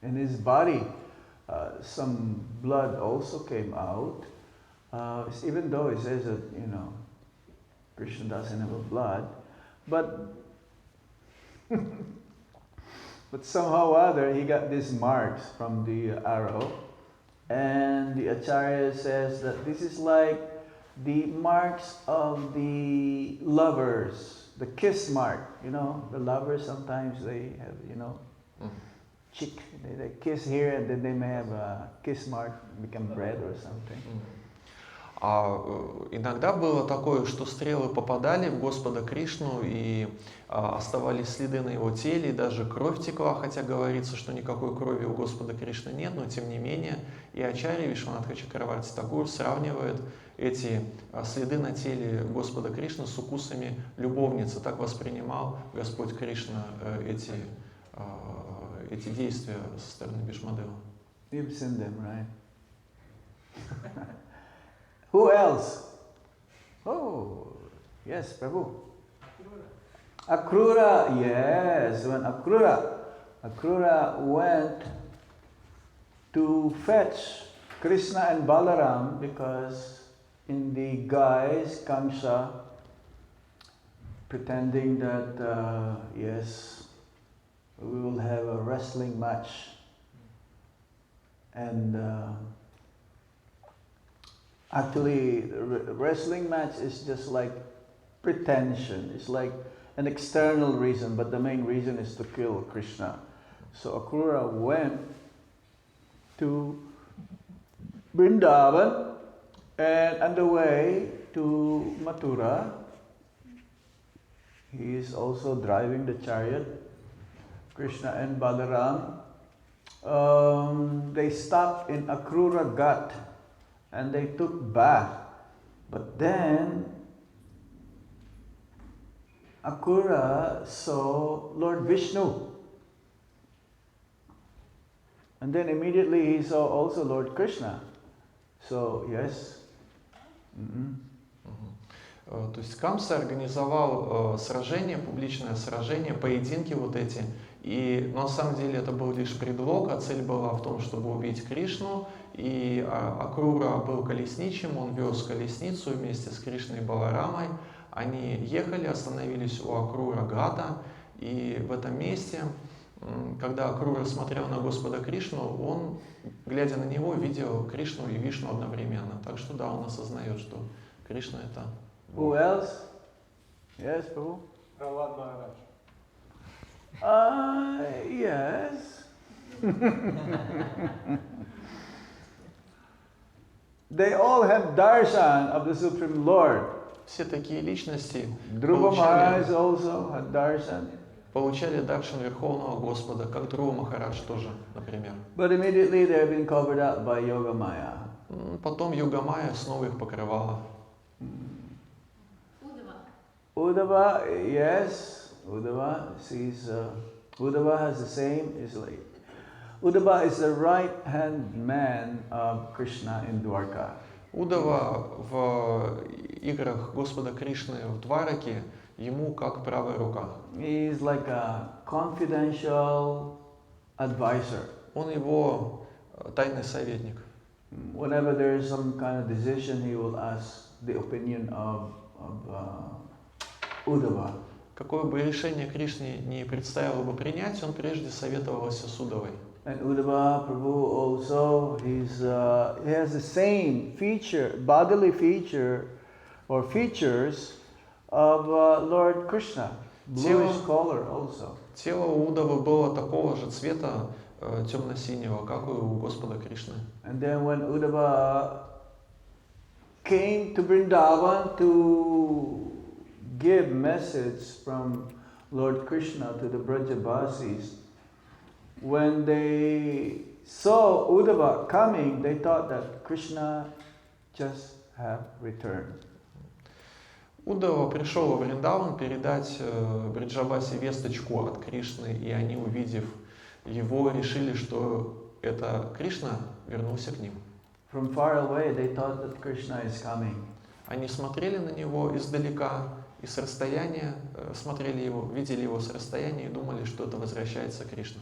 in his body, some blood also came out. Even though it says that Krishna doesn't have a blood, but somehow or other he got these marks from the arrow, and the Acharya says that this is like the marks of the lovers, the kiss mark. The lovers sometimes they have cheek, they kiss here, and then they may have a kiss mark become red or something. А иногда было такое, что стрелы попадали в Господа Кришну и оставались следы на его теле, и даже кровь текла, хотя говорится, что никакой крови у Господа Кришны нет, но тем не менее и Ачарья Вишванатха Чакраварти Такур сравнивает эти следы на теле Господа Кришны с укусами любовницы. Так воспринимал Господь Кришна эти действия со стороны Бишмадева. You've seen them, right? Who else? Oh, yes, Prabhu. Akrura, yes. When Akrura went to fetch Krishna and Balaram, because in the guise, Kamsa, pretending that, yes, we will have a wrestling match. And actually, the wrestling match is just like pretension. It's like an external reason, but the main reason is to kill Krishna. So Akrura went to Vrindavan, and on the way to Mathura, he is also driving the chariot. Krishna and Balaram, they stopped in Akrura Ghat and they took bath. But then Akrura saw Lord Vishnu. And then immediately he saw also Lord Krishna. So, yes. То есть Камса организовал сражение, публичное сражение, поединки вот эти. Но на самом деле это был лишь предлог, а цель была в том, чтобы убить Кришну. И Акрура был колесничим, он вез колесницу вместе с Кришной и Баларамой. Они ехали, остановились у Акрура Гата, и в этом месте, когда Акрура смотрел на Господа Кришну, он, глядя на него, видел Кришну и Вишну одновременно. Так что да, он осознает, что Кришна это... Who else? Yes, Prabhu? Prahlad Maharaj. Yes. They all had darshan of the Supreme Lord. Все такие личности Dhruva Maharaj also had darshan. получали даршан Верховного Господа, как Друва Махарадж тоже, например. But immediately they have been covered up by Yoga Maya. Потом Йога Майя снова их покрывала. Uddhava, yes, Uddhava sees. Uddhava has the same. Uddhava is the right-hand man of Krishna in Dwarka. Удава в играх Господа Кришны в Двараке ему как правая рука. He is like a confidential advisor. Он его тайный советник. Whenever there is some kind of decision, he will ask the opinion of Uddhava. Какое бы решение Кришне не предстояло бы принять, он прежде советовался с Удавой. And Uddhava Prabhu also, he has the same feature, bodily feature or features of Lord Krishna, bluish color also. Тело у Удавы было такого же цвета, темно-синего, как и у Господа Кришны. And then when Uddhava came to Vrindavan to give message from Lord Krishna to the Brajavasis, when they saw Uddhava coming, they thought that Krishna just have returned. Удава пришел во Вриндаван передать Бриджавасе весточку от Кришны, и они, увидев его, решили, что это Кришна вернулся к ним. From far away, they thought that Krishna is coming. Они смотрели на него издалека и с расстояния, смотрели его, видели его с расстояния и думали, что это возвращается Кришна.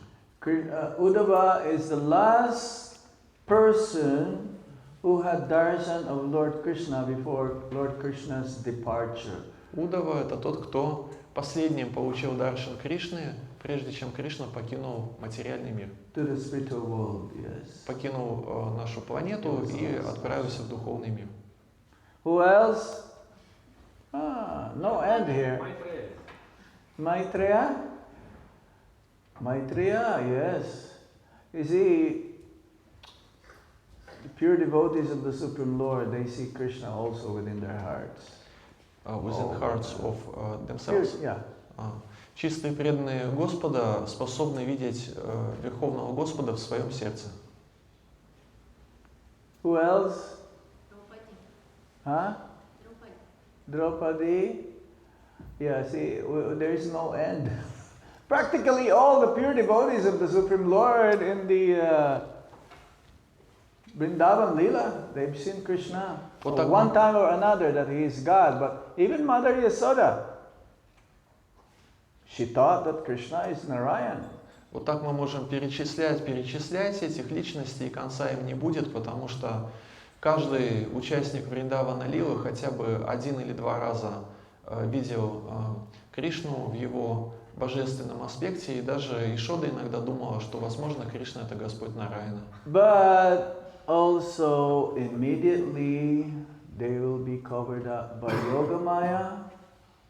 Uddhava is the last person who had darshan of Lord Krishna before Lord Krishna's departure. Удава — это тот, кто последним получил даршан Кришны, прежде чем Кришна покинул материальный мир. To the spiritual world, yes. Покинул нашу планету и отправился в духовный мир. Who else? No end here. Maitreya? Maitreya, yes. You see, the pure devotees of the Supreme Lord, they see Krishna also within their hearts. Within hearts of themselves. Yeah. Чистые преданные Господа способны видеть Верховного Господа в своем сердце. Who else? Huh? Draupadi. Yeah, see, there is no end. Practically all the pure devotees of the Supreme Lord in the Vrindavan Leela, they've seen Krishna one time or another that he is God. But even Mother Yasoda, she thought that Krishna is Narayan. Вот так мы можем перечислять этих личностей, и конца им не будет, потому что каждый участник Вриндавана Лилы хотя бы один или два раза видел Кришну в его божественном аспекте, и даже Ишода иногда думала, что, возможно, Кришна — это Господь Нараяна. But also immediately they will be covered up by Yoga Maya,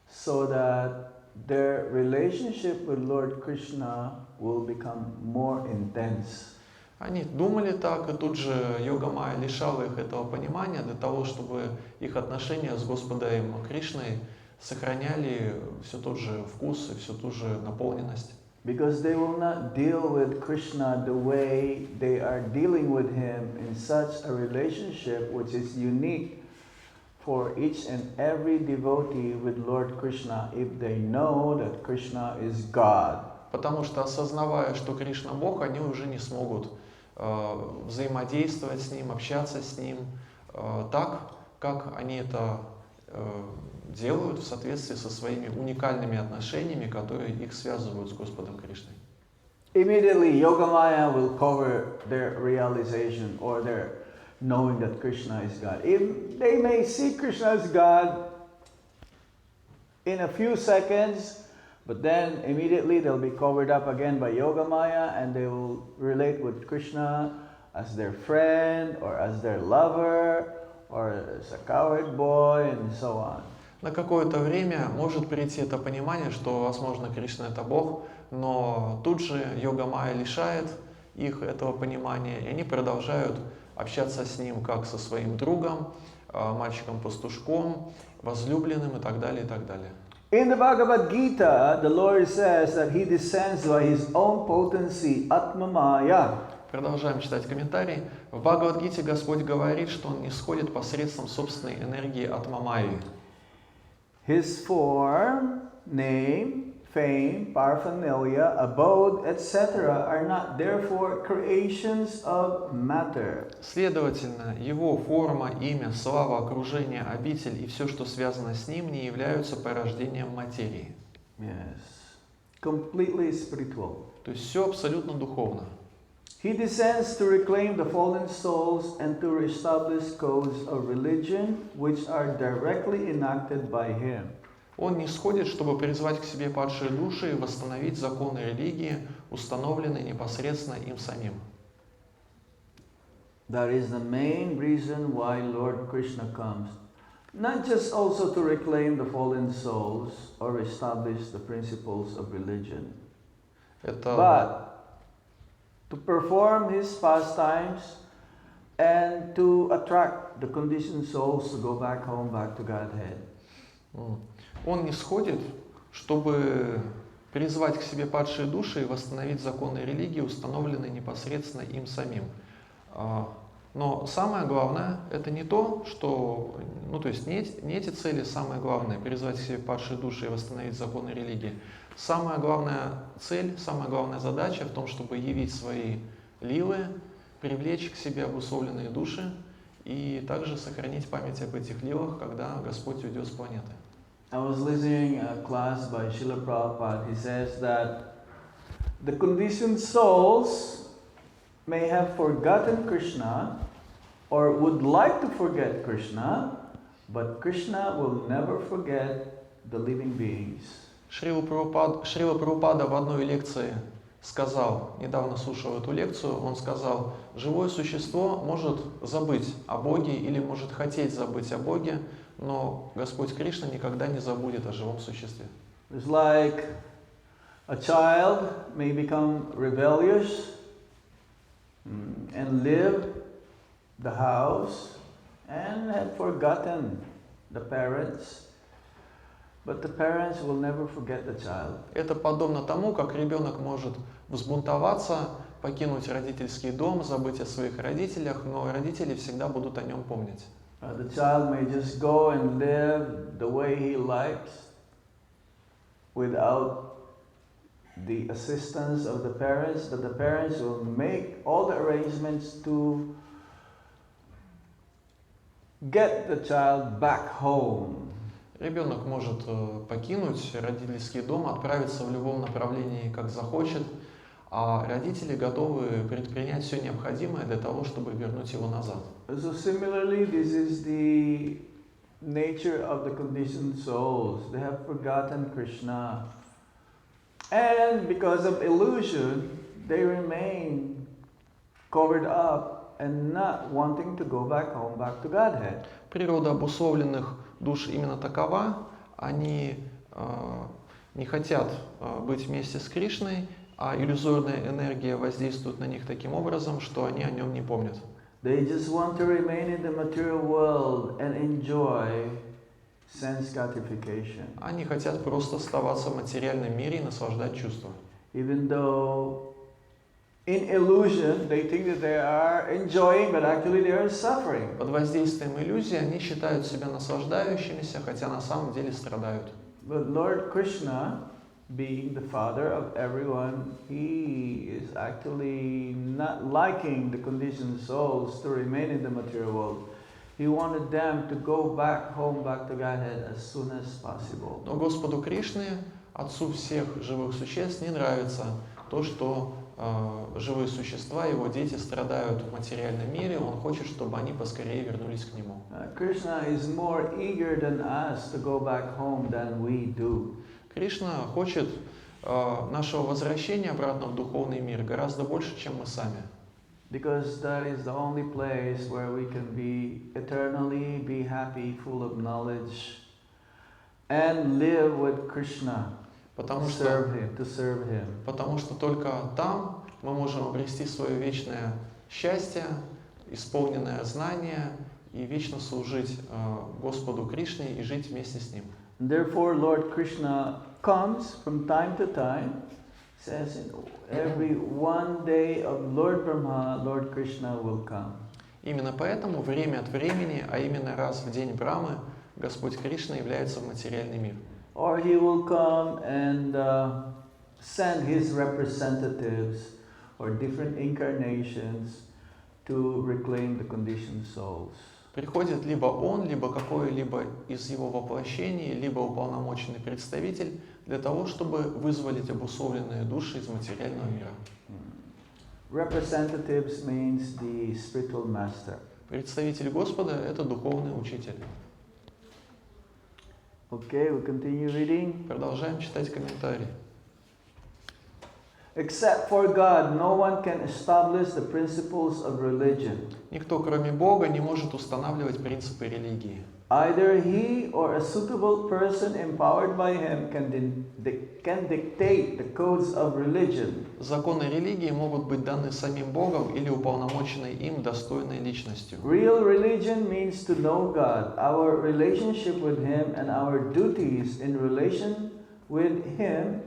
so that their relationship with Lord Krishna will become more intense. Они думали так, и тут же Йога Майя лишала их этого понимания для того, чтобы их отношения с Господом Кришной сохраняли все тот же вкус и всю ту же наполненность. Because they will not deal with Krishna the way they are dealing with him in such a relationship which is unique for each and every devotee with Lord Krishna if they know that Krishna is God. Потому что, осознавая, что Кришна Бог, они уже не смогут взаимодействовать с Ним, общаться с Ним так, как они это делают в соответствии со своими уникальными отношениями, которые их связывают с Господом Кришной. Immediately, Yogamaya will cover their realization or their knowing that Krishna is God. If they may see Krishna as God in a few seconds, but then immediately they'll be covered up again by Yogamaya, and they will relate with Krishna as their friend or as their lover or as a cowherd boy and so on. На какое-то время может прийти это понимание, что, возможно, Кришна — это Бог, но тут же Йога Майя лишает их этого понимания, и они продолжают общаться с ним как со своим другом, мальчиком-пастушком, возлюбленным и так далее, и так далее. In the Bhagavad Gita, the Lord says that He descends by His own potency, Atma Maya. Продолжаем читать комментарий. В Бхагавад-гите Господь говорит, что Он исходит посредством собственной энергии от Мамайи. His form, name, fame, paraphernalia, abode, etc. are not therefore creations of matter. Следовательно, Его форма, имя, слава, окружение, обитель и все, что связано с Ним, не являются порождением материи. Yes. Completely spiritual. То есть все абсолютно духовно. He descends to reclaim the fallen souls and to reestablish codes of religion which are directly enacted by Him. Он не сходит, чтобы призвать к себе падшие души и восстановить законы религии, установленные непосредственно им самим. That is the main reason why Lord Krishna comes. Not just also to reclaim the fallen souls or establish the principles of religion, but to perform His pastimes and to attract the conditioned souls to go back home, back to Godhead. Он не сходит, чтобы призвать к себе падшие души и восстановить законы религии, установленные непосредственно им самим. Но самое главное, это не то, что, то есть не эти цели самое главное, призвать к себе падшие души и восстановить законы религии. Самая главная цель, самая главная задача в том, чтобы явить свои лилы, привлечь к себе обусловленные души и также сохранить память об этих лилах, когда Господь уйдет с планеты. I was listening a class by Srila Prabhupada. He says that the conditioned souls may have forgotten Krishna or would like to forget Krishna, but Krishna will never forget the living beings. Шрила Прабхупада в одной лекции сказал, недавно слушал эту лекцию, он сказал, живое существо может забыть о Боге или может хотеть забыть о Боге, но Господь Кришна никогда не забудет о живом существе. It's like a child may become rebellious and leave the house and have forgotten the parents. But the parents will never forget the child. Это подобно тому, как ребенок может взбунтоваться, покинуть родительский дом, забыть о своих родителях, но родители всегда будут о нем помнить. The child may just go and live the way he likes without the assistance of the parents, but the parents will make all the arrangements to get the child back home. Ребенок может покинуть родительский дом, отправиться в любом направлении, как захочет, а родители готовы предпринять все необходимое для того, чтобы вернуть его назад. So similarly, this is the nature of the conditioned souls. They have forgotten Krishna. And because of illusion, they remain covered up and not wanting to go back home, back to Godhead. Природа обусловленных душ именно такова, они не хотят быть вместе с Кришной, а иллюзорная энергия воздействует на них таким образом, что они о нем не помнят. They just want to remain in the material world and enjoy sense gratification. Они хотят просто оставаться в материальном мире и наслаждать чувства. Even though in illusion they think that they are enjoying, but actually they are suffering. Под воздействием иллюзии они считают себя наслаждающимися, хотя на самом деле страдают. But Lord Krishna, being the father of everyone, He is actually not liking the conditioned souls to remain in the material world. He wanted them to go back home, back to Godhead as soon as possible. Но Господу Кришне, Отцу всех живых существ, не нравится то, что живые существа, его дети страдают в материальном мире. Он хочет, чтобы они поскорее вернулись к Нему. Krishna is more eager than us to go back home than we do. Кришна хочет нашего возвращения обратно в духовный мир гораздо больше, чем мы сами. Because that is the only place where we can be eternally, be happy, full of knowledge, and live with Krishna, Потому to serve Him. что только там мы можем обрести свое вечное счастье, исполненное знание и вечно служить Господу Кришне и жить вместе с Ним. Therefore, Lord Krishna comes from time to time, says in every one day of Lord Brahma, Lord Krishna will come. Именно поэтому время от времени, а именно раз в день Брамы, Господь Кришна является в материальный мир. Or he will come and send his representatives or different incarnations to reclaim the conditioned souls. Приходит либо он, либо какой-либо из его воплощений, либо уполномоченный представитель для того, чтобы вызволить обусловленные души из материального мира. Representatives means the spiritual master. Представитель Господа – это духовный учитель. Okay, we continue reading. Продолжаем читать комментарии. Except for God, no one can establish the principles of religion. Никто, кроме Бога, не может устанавливать принципы религии. Either he or a suitable person empowered by him can dictate the codes of religion. Законы религии могут быть даны самим Богом или уполномоченной им достойной личностью. Real religion means to know God, our relationship with him and our duties in relation with him,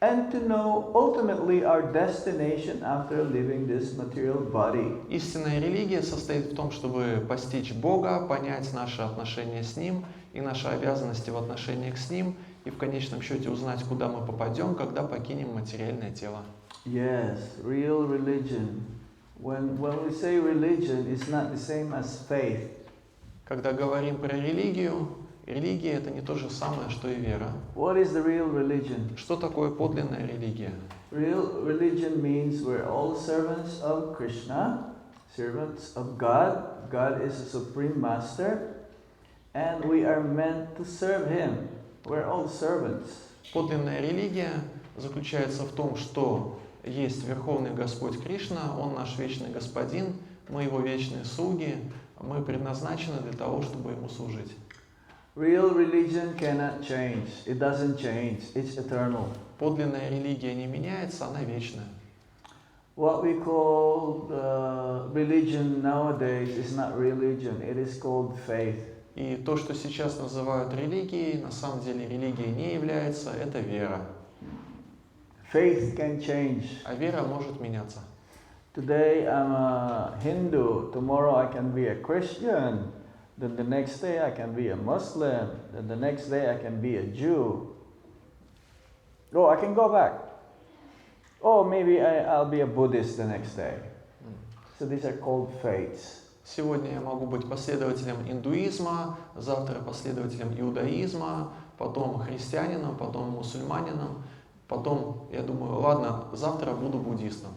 and to know ultimately our destination after leaving this material body. Истинная религия состоит в том, чтобы постичь Бога, понять наши отношения с Ним и наши обязанности в отношениях с Ним, и в конечном счете узнать, куда мы попадем, когда покинем материальное тело. Yes, real religion. When we say religion, it's not the same as faith. Когда говорим про религию, религия – это не то же самое, что и вера. What is the real religion? Что такое подлинная религия? Real religion means we're all servants of Krishna, servants of God. God is the supreme master, and we are meant to serve him. We're all servants. Подлинная религия заключается в том, что есть Верховный Господь Кришна, Он наш вечный Господин, мы Его вечные слуги, мы предназначены для того, чтобы Ему служить. Real religion cannot change. It doesn't change. It's eternal. Подлинная религия не меняется, она вечная. What we call religion nowadays is not religion. It is called faith. И то, что сейчас называют религией, на самом деле религией не является, это вера. Faith can change. А вера может меняться. Today I'm a Hindu. Tomorrow I can be a Christian. Then the next day I can be a Muslim. Then the next day I can be a Jew. Oh, I can go back. Oh, maybe I'll be a Buddhist the next day. So these are called faiths. Сегодня я могу быть последователем индуизма, завтра последователем иудаизма, потом христианином, потом мусульманином, потом я думаю, ладно, завтра буду буддистом.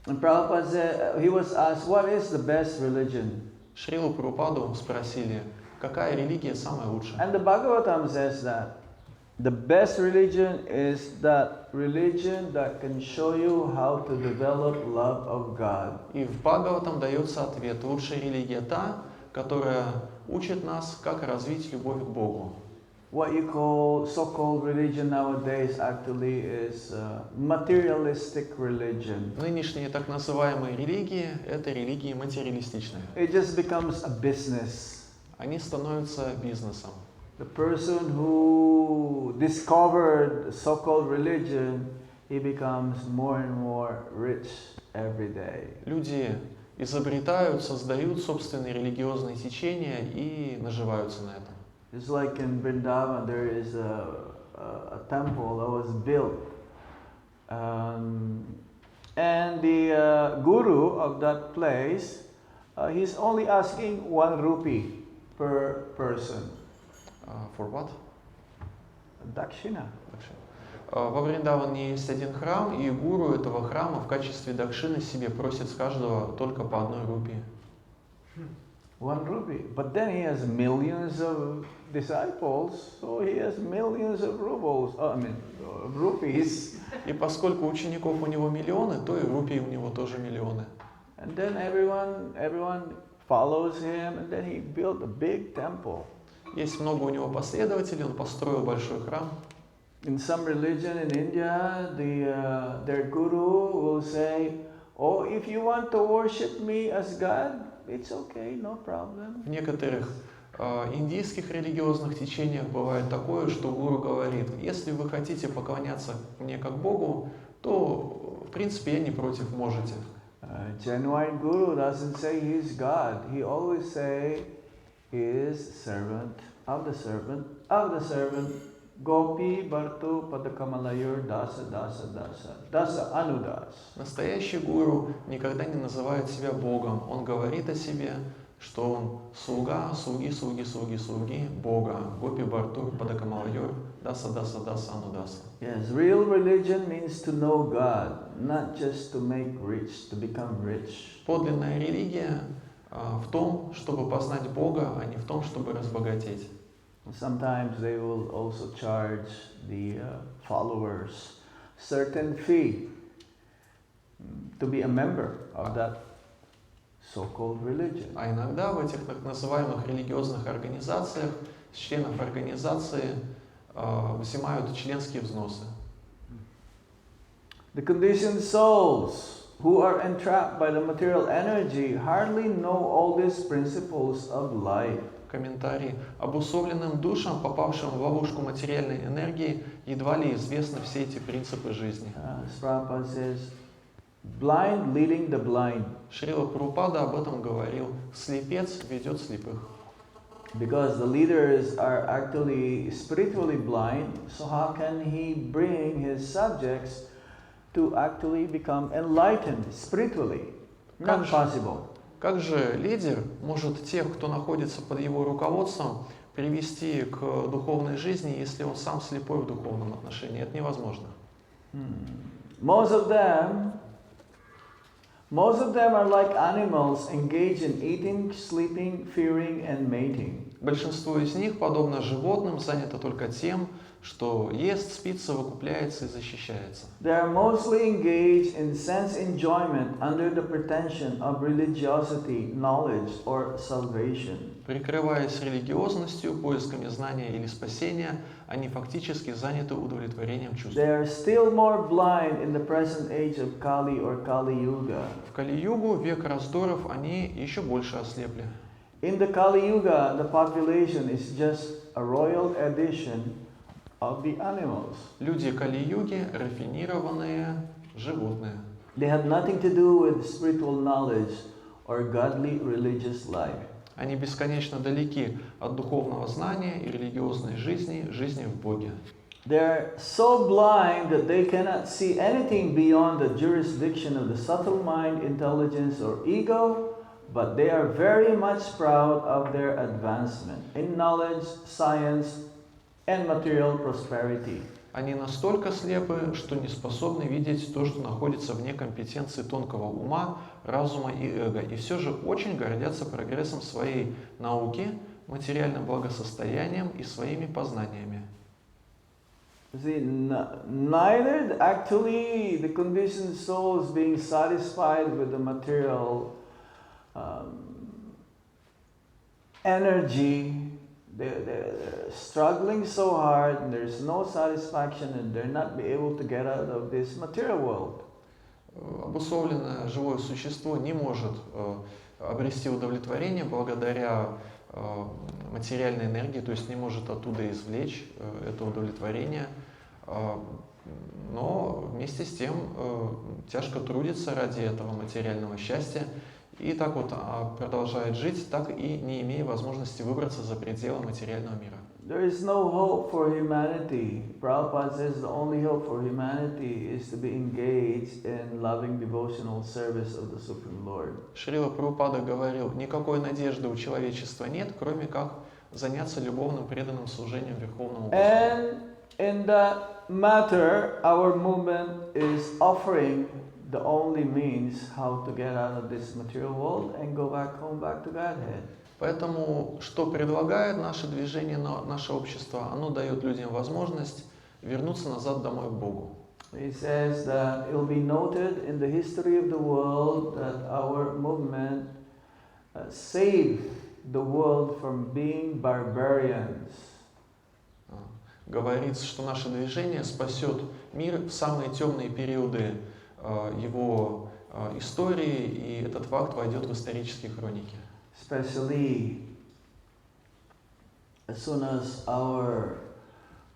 And Prabhupada said, he was asked, what is the best religion? Шрилу Прабхупаду спросили, какая религия самая лучшая? And the Bhagavatam says that the best religion is that religion that can show you how to develop love of God. И в Бхагаватам дается ответ. Лучшая религия та, которая учит нас, как развить любовь к Богу. What you call so-called religion nowadays actually is materialistic religion. Нынешние так называемые религии – это религии материалистичные. It just becomes a business. Они становятся бизнесом. The person who discovered so-called religion, he becomes more and more rich every day. Люди изобретают, создают собственные религиозные течения и наживаются на этом. Just like in Vrindavan, there is a temple that was built. And the guru of that place, he's only asking 1 rupee per person. For what? Dakshina. Во Вриндаване есть один храм, и гуру этого храма в качестве дакшины себе просит с каждого только по 1 рупии. 1 rupee. But then he has millions of disciples, so he has millions of rupees. И поскольку учеников у него миллионы, то и рупий у него тоже миллионы. And then everyone follows him, and then he built a big temple. Есть много у него последователей, он построил большой храм. In some religion in India, their guru will say, "Oh, if you want to worship me as God, it's okay, no problem." В некоторых индийских религиозных течениях бывает такое, что гуру говорит: если вы хотите поклоняться мне как Богу, то в принципе я не против, можете. Genuine guru doesn't say he's God. He always say he is servant of the servant of the servant. Gopi Bhartu Padakamalayur Dasa Dasa Dasa Dasa Anudas. Настоящий гуру никогда не называет себя Богом. Он говорит о себе, что он слуга, слуги, слуги, слуги, слуги Бога. Гопи Бартур Падакамалайур Даса Даса Даса Анудаса. Yes, real religion means to know God, not just to make rich, to become rich. Подлинная религия в том, чтобы познать Бога, а не в том, чтобы разбогатеть. Sometimes they will also charge the followers certain fee to be a member of that so-called religion. А иногда в этих так называемых религиозных организациях с членов организации взимают членские взносы. The conditioned souls who are entrapped by the material energy hardly know all these principles of life. Комментарий. Обусловленным душам, попавшим в ловушку материальной энергии, едва ли известны все эти принципы жизни. Prabhupada says, blind leading the blind. Шрила Прабхупада об этом говорил. Слепец ведет слепых. Because the leaders are actually spiritually blind, so how can he bring his subjects to actually become enlightened spiritually? Not possible. Как же лидер может тех, кто находится под его руководством, привести к духовной жизни, если он сам слепой в духовном отношении? Это невозможно. Most of them are like animals engaged in eating, sleeping, fearing, and mating. Большинство из них, подобно животным, занято только тем, что ест, спит, совокупляется и защищается. They are mostly engaged in sense enjoyment under the pretension of religiosity, knowledge, or salvation. Прикрываясь религиозностью, поисками знания или спасения, они фактически заняты удовлетворением чувств. They are still more blind in the present age of Kali or Kali Yuga. В Кали-югу, век раздоров, они еще больше ослепли. In the Kali Yuga, the population is just a royal addition of the animals. Люди Кали-юги – рафинированные животные. They have nothing to do with spiritual knowledge or godly religious life. Они бесконечно далеки от духовного знания и религиозной жизни, жизни в Боге. They are so blind that they cannot see anything beyond the jurisdiction of the subtle mind, intelligence, or ego, but they are very much proud of their advancement in knowledge, science, and material prosperity. Они настолько слепы, что не способны видеть то, что находится вне компетенции тонкого ума, разума и эго, и все же очень гордятся прогрессом своей науки, материальным благосостоянием и своими познаниями. See, neither actually the conditioned souls being satisfied with the material energy. They're struggling so hard, and there's no satisfaction, and they're not be able to get out of this material world. Обусловленное живое существо не может обрести удовлетворение благодаря материальной энергии, то есть не может оттуда извлечь это удовлетворение, но вместе с тем тяжко трудится ради этого материального счастья. И так вот продолжает жить, так и не имея возможности выбраться за пределы материального мира. There is no hope for humanity. Prabhupada says the only hope for humanity is to be engaged in loving devotional service of the Supreme Lord. Шрила Прабхупада говорил, никакой надежды у человечества нет, кроме как заняться любовным преданным служением Верховному Господу. And in that matter, our movement is offering the only means how to get out of this material world and go back home, back to Godhead. Поэтому, что предлагает наше движение, наше общество, оно дает людям возможность вернуться назад домой к Богу. He says that it will be noted in the history of the world that our movement saved the world from being barbarians. говорится, что наше движение спасет мир в самые темные периоды его истории, и этот факт войдет в исторические хроники. Especially as soon as our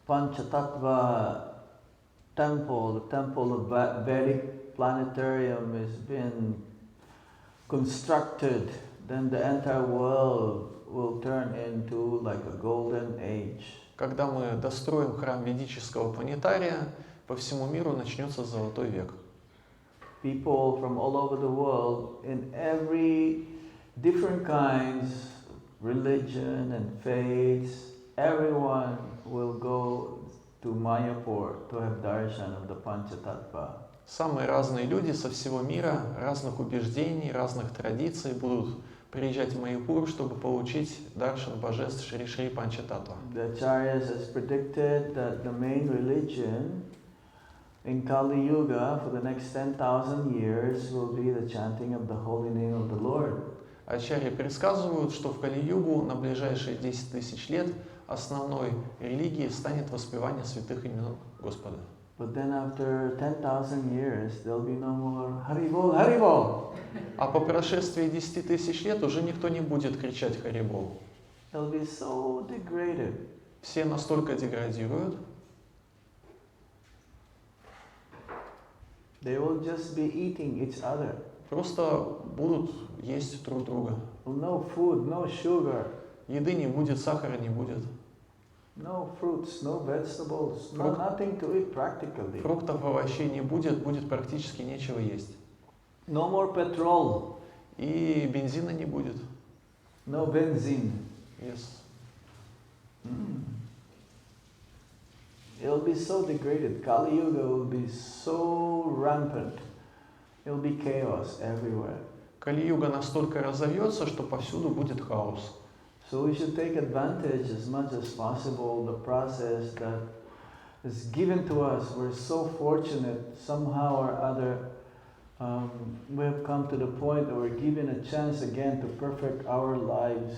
Panchatattva temple, the temple of Vedic planetarium has been constructed, then the entire world will turn into like a golden age. Когда мы достроим храм ведического планетария, по всему миру начнется золотой век. People from all over the world in every different kinds, religion and faiths, everyone will go to Mayapur to have darshan of the Panchatattva. Самые разные люди со всего мира, разных убеждений, разных традиций будут приезжать в Майяпур, чтобы получить даршан божеств Шри-Шри Панчататтва. The Acharyas has predicted that the main religion in Kali Yuga for the next 10,000 years will be the chanting of the holy name of the Lord. Ачарьи предсказывают, что в Кали-югу на ближайшие 10 тысяч лет основной религией станет воспевание святых имен Господа. But then after 10,000 years, there'll be no more Haribol, Haribol. А по прошествии 10 тысяч лет уже никто не будет кричать Харибол. They'll be so degraded. Все настолько деградируют, They will just be eating each other. просто будут есть друг друга. No food, no sugar, Еды не будет, сахара не будет. no fruits, no vegetables, no nothing to eat practically. Фруктов, овощей не будет, будет практически нечего есть. No more petrol, И бензина не будет. no benzene. Yes. It'll be so degraded. Kali Yuga will be so rampant. It'll be chaos everywhere. Кали-юга настолько разовьется, что повсюду будет хаос. So we should take advantage as much as possible the process that is given to us. We're so fortunate somehow or other. We have come to the point that we're given a chance again to perfect our lives.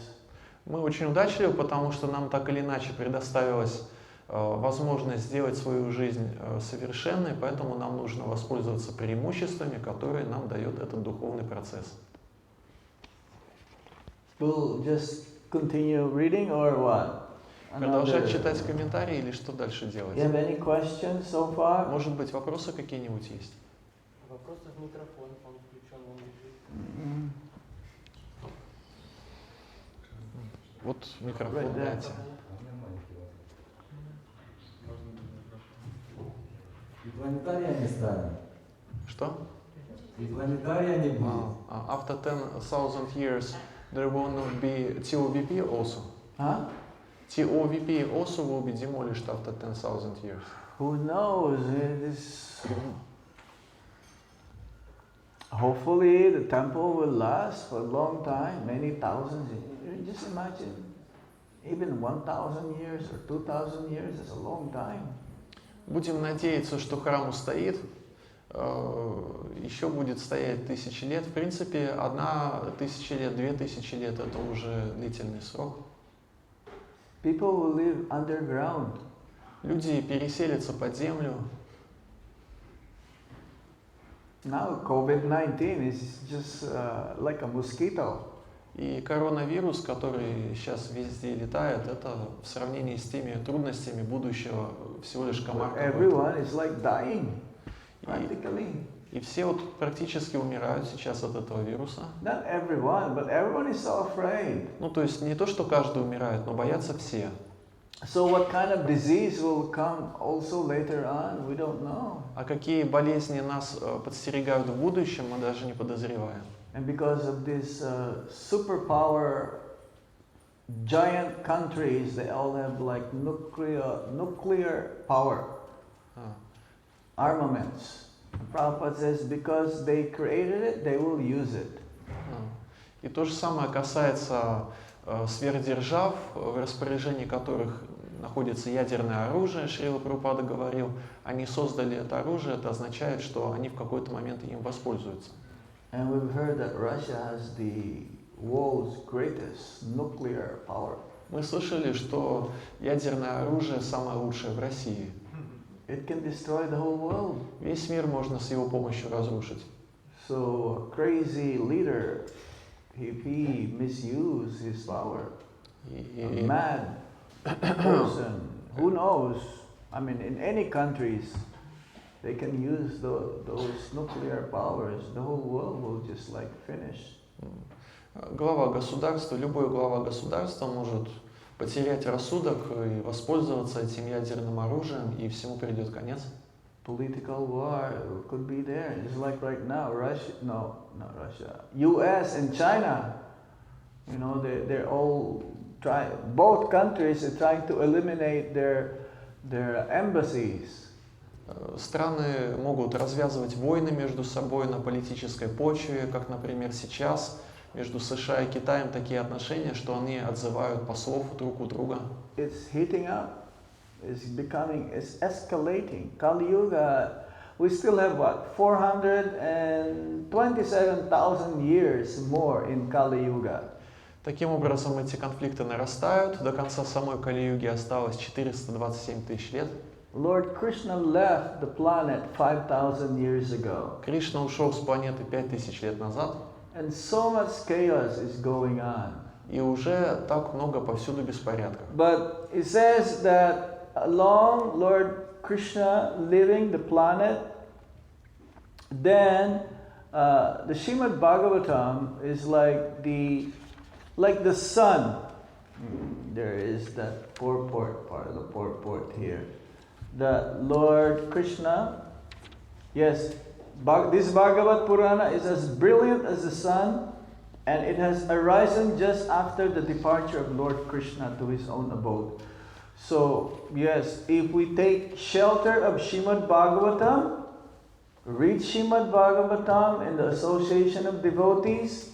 Мы очень удачливы, потому что нам так или иначе предоставилась возможность сделать свою жизнь совершенной, поэтому нам нужно воспользоваться преимуществами, которые нам дает этот духовный процесс. We'll just continue reading or what? Продолжать читать комментарии или что дальше делать? You have any questions so far? Может быть, вопросы какие-нибудь есть? Вопросы в микрофон, он включен, он лежит. Вот микрофон дайте. И планетария не станет. Что? И планетария не будет. After 10,000 years, there will not be TOVP also. Huh? TOVP also will be demolished after 10,000 years. Who knows? Hopefully the temple will last for a long time, many thousands. Just imagine, even 1,000 years or 2,000 years is a long time. Будем надеяться, что храм устоит, еще будет стоять 1000 лет. В принципе, 1000 лет, 2000 лет – это уже длительный срок. People will live underground. Люди переселятся под землю. Now COVID-19 is just like a mosquito. И коронавирус, который сейчас везде летает, это в сравнении с теми трудностями будущего всего лишь комар какой-то. Everyone is like dying, practically. И все вот практически умирают сейчас от этого вируса. Not everyone, but everyone is so afraid. Ну, то есть не то, что каждый умирает, но боятся все. So what kind of disease will come also later on, we don't know. А какие болезни нас подстерегают в будущем, мы даже не подозреваем. And because of these superpower giant countries, they all have like nuclear power, armaments. Prabhupada says because they created it, they will use it. И то же самое касается сверхдержав, в распоряжении которых находится ядерное оружие. Шрила Прабхупада говорил, они создали это оружие, это означает, что они в какой-то момент им воспользуются. And we've heard that Russia has the world's greatest nuclear power. Мы слышали, что ядерное оружие самое лучшее в России. It can destroy the whole world. Весь мир можно с его помощью разрушить. So a crazy leader, if he misuse his power, a mad person, who knows? I mean, in any countries, they can use those nuclear powers. The whole world will just like finish. Глава государства, любой глава государства может потерять рассудок и воспользоваться этим ядерным оружием, и всему придет конец. Political war could be there. It's like right now, not Russia. U.S. and China, you know, they're all trying. Both countries are trying to eliminate their embassies. Страны могут развязывать войны между собой на политической почве, как, например, сейчас между США и Китаем такие отношения, что они отзывают послов друг у друга. It's heating up. It's escalating. Kali Yuga, we still have what, 427,000 years more in Kali Yuga. Таким образом, эти конфликты нарастают. До конца самой Кали-юги осталось 427 тысяч лет. Lord Krishna left the planet 5,000 years ago. Кришна ушел с планеты 5000 лет назад. And so much chaos is going on. И уже так много повсюду беспорядков. But it says that along Lord Krishna leaving the planet, then the Srimad Bhagavatam is like the sun. There is that purport, part of the purport here. That Lord Krishna, yes, this Bhagavad Purana is as brilliant as the sun, and it has arisen just after the departure of Lord Krishna to his own abode. So, yes, if we take shelter of Srimad Bhagavatam, read Srimad Bhagavatam in the association of devotees,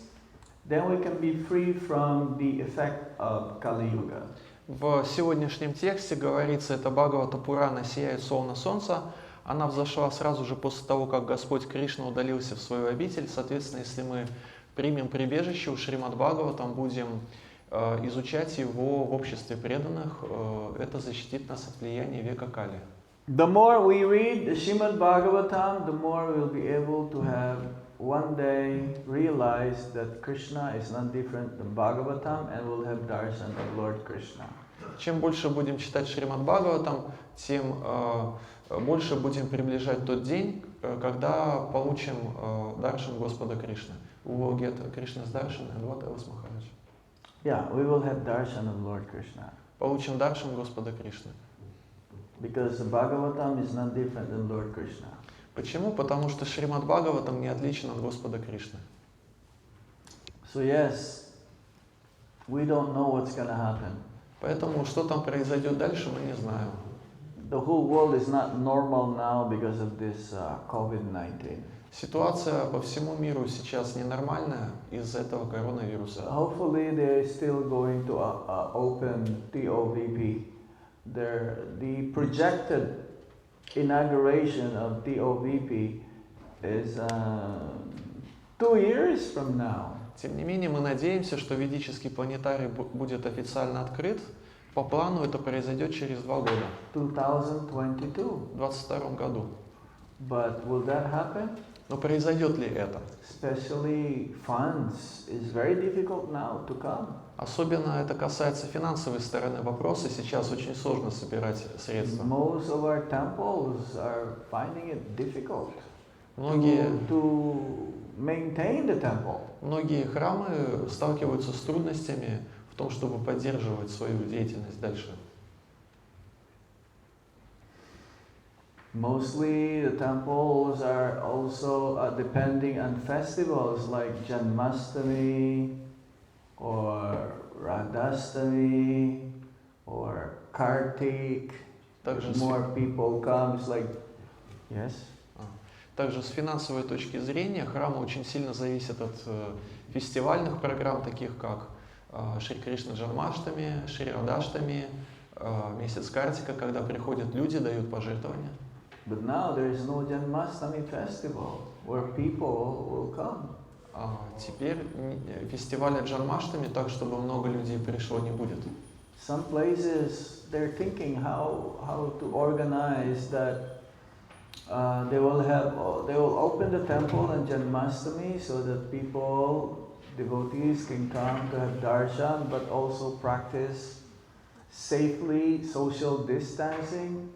then we can be free from the effect of Kali Yuga. В сегодняшнем тексте говорится, это Бхагавата Пурана «Сияет словно солнце». Она взошла сразу же после того, как Господь Кришна удалился в свою обитель. Соответственно, если мы примем прибежище у Шримад Бхагаватам, будем изучать его в обществе преданных, это защитит нас от влияния века Кали. The more we read the Srimad Bhagavatam, the more we'll be able to have one day realize that Krishna is not different than Bhagavatam, and we'll have darshan of Lord Krishna. Чем больше будем читать Шримад Бхагаватам, тем больше будем приближать тот день, когда получим даршан Господа Кришны. We will get Krishna's darshan, and what else, Maharaj? Yeah, we will have darshan of Lord Krishna. Получим даршан Господа Кришны. Because the Bhagavatam is not different than Lord Krishna. Почему? Потому что Шримад Бхагаватам не отличен от Господа Кришны. So yes, we don't know what's going to happen. Поэтому что там произойдет дальше, мы не знаем. The whole world is not normal now because of this COVID-19. Ситуация по всему миру сейчас ненормальная из-за этого коронавируса. Hopefully they're still going to open TOVP. The projected inauguration of TOVP is 2 years from now. Тем не менее, мы надеемся, что ведический планетарий будет официально открыт. По плану это произойдет через 2 года. 2022. В 2022 году. But will that happen? Но произойдет ли это? Especially funds is very difficult now to come. Особенно это касается финансовой стороны вопроса. Сейчас очень сложно собирать средства. Most of our temples are finding it difficult to maintain the temple. Многие храмы сталкиваются с трудностями в том, чтобы поддерживать свою деятельность дальше. Mostly the temples are also depending on festivals like Janmashtami or Radhastami or Kartik. More people come, it's like, yes? Также с финансовой точки зрения храмы очень сильно зависят от фестивальных программ, таких как Шри Кришна Джанмаштами, Шри Радхаштами, месяц Картика, когда приходят люди, дают пожертвования. But now there is no Janmashtami festival where people will come. Теперь фестиваля Джанмаштами, так чтобы много людей пришло, не будет. some places they're thinking how to organize that they will open the temple on Janmashtami so that people, devotees can come to have darshan, but also practice safely social distancing.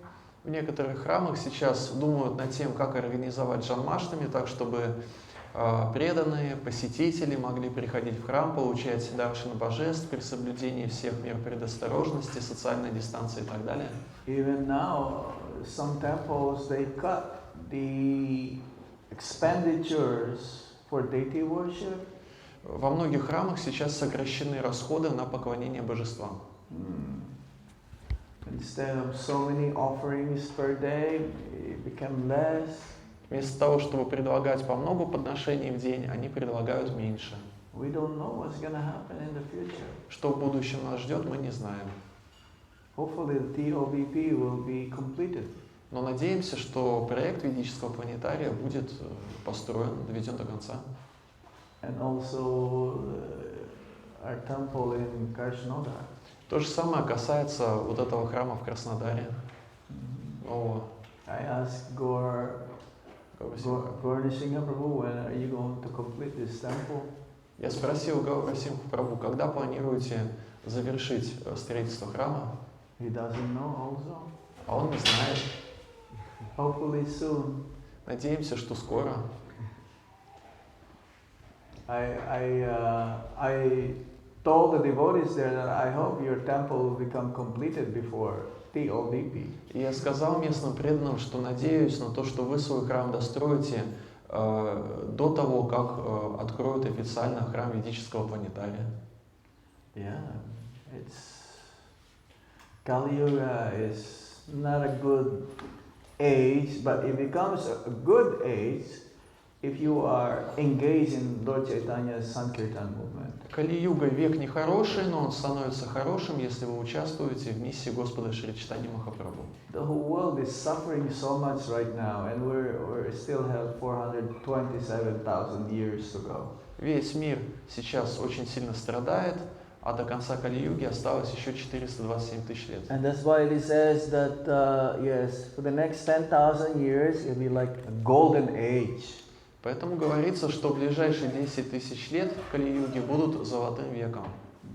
В некоторых храмах сейчас думают над тем, как организовать Джанмаштами так, чтобы преданные, посетители могли приходить в храм, получать даршан божеств при соблюдении всех мер предосторожности, социальной дистанции и так далее. Even now, some temples they cut the expenditures for deity worship. Во многих храмах сейчас сокращены расходы на поклонение божествам. Instead of so many offerings per day, it became less. Вместо того, чтобы предлагать по много подношений в день, они предлагают меньше. We don't know what's going to happen in the future. Что в будущем нас ждет, мы не знаем. Hopefully the TOBP will be completed. Но надеемся, что проект ведического планетария будет построен, доведен до конца. And also our temple in Krasnodar. То же самое касается вот этого храма в Краснодаре. Нового. I asked Gaur Nrsimha Prabhu, when are you going to complete this temple? Я спросил Гаура Симха Прабху, когда планируете завершить строительство храма? He doesn't know also. А он не знает. Hopefully soon. Надеемся, что скоро. I told the devotees there that I hope your temple will become completed before TOBP. И я сказал местным преданным, что надеюсь на то, что вы свой храм достроите до того, как откроют официально храм ведического планетария. Yeah, Kali Yuga is not a good age, but it becomes a good age if you are engaged in Lord Chaitanya's Sankirtan movement. Кали-юга век нехороший, но он становится хорошим, если вы участвуете в миссии Господа Шри Чайтаньи Махапрабху. The whole world is suffering so much right now, and we still have 427,000 years to go. Весь мир сейчас очень сильно страдает, а до конца Кали-юги осталось еще 427 тысяч лет. And that's why it says that yes, for the next 10,000 years, it will be like a golden age. Поэтому говорится, что в ближайшие 10 тысяч лет Кали-юги будут золотым веком.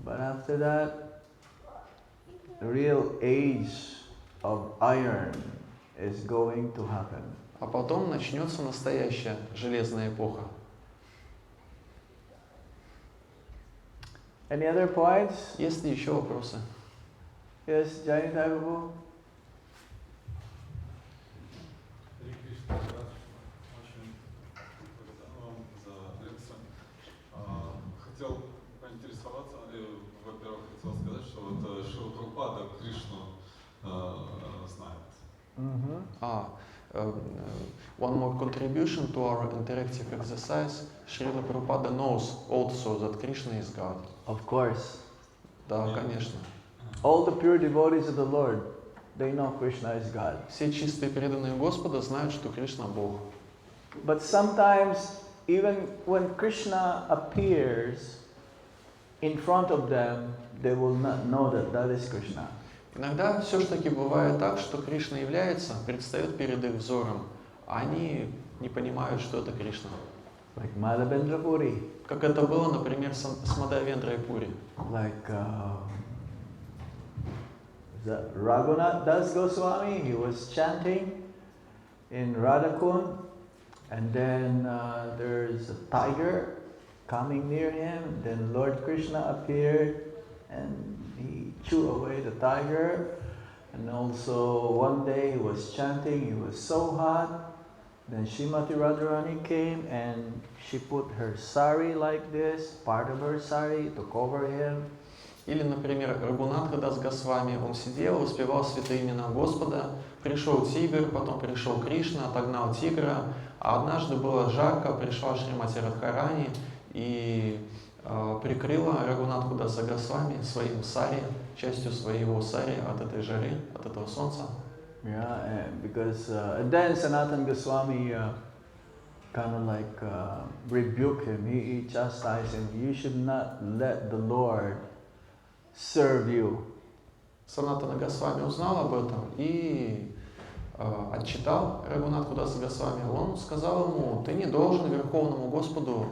But after that, the real age of iron is going to happen. А потом начнется настоящая железная эпоха. Any other points? Есть ли еще вопросы? Yes, Jani Thakur. Хотел поинтересоваться, во-первых, хотел сказать, что вот Шрила Прабхупада Кришну знает. One more contribution to our interactive exercise. Srila Prabhupada knows also that Krishna is God. Of course. Да, конечно. All the pure devotees of the Lord, they know Krishna is God. Все чистые преданные Господа знают, что Кришна Бог. But sometimes, even when Krishna appears in front of them, they will not know that that is Krishna. Иногда все-таки бывает так, что Кришна является, предстает перед их взором, а они не понимают, что это Кришна. Like Madhavendra Puri. Как это было, например, с Мадхавендрой Пури. Like Raghunath Das Goswami, he was chanting in Radhakund, and then there's a tiger coming near him, then Lord Krishna appeared and he chewed away the tiger. And also one day he was chanting, he was so hot, then Srimati Radharani came and she put her sari like this, part of her sari to cover him. Или, например, Рагунатха Дас Госвами, он сидел, воспевал святые имена Господа, пришел тигр, потом пришел Кришна, отогнал тигра, а однажды было жарко, пришла Шримати Радхарани и прикрыла Рагунатху Даса Госвами своим сари, частью своего сари от этой жары, от этого солнца. Yeah, because and then Sanatana Goswami kind of like rebuked him. He chastised him. You should not let the Lord serve you Санатана Госвами узнал об этом и отчитал Рагунатху Даса Госвами. Он сказал ему: ты не должен Верховному Господу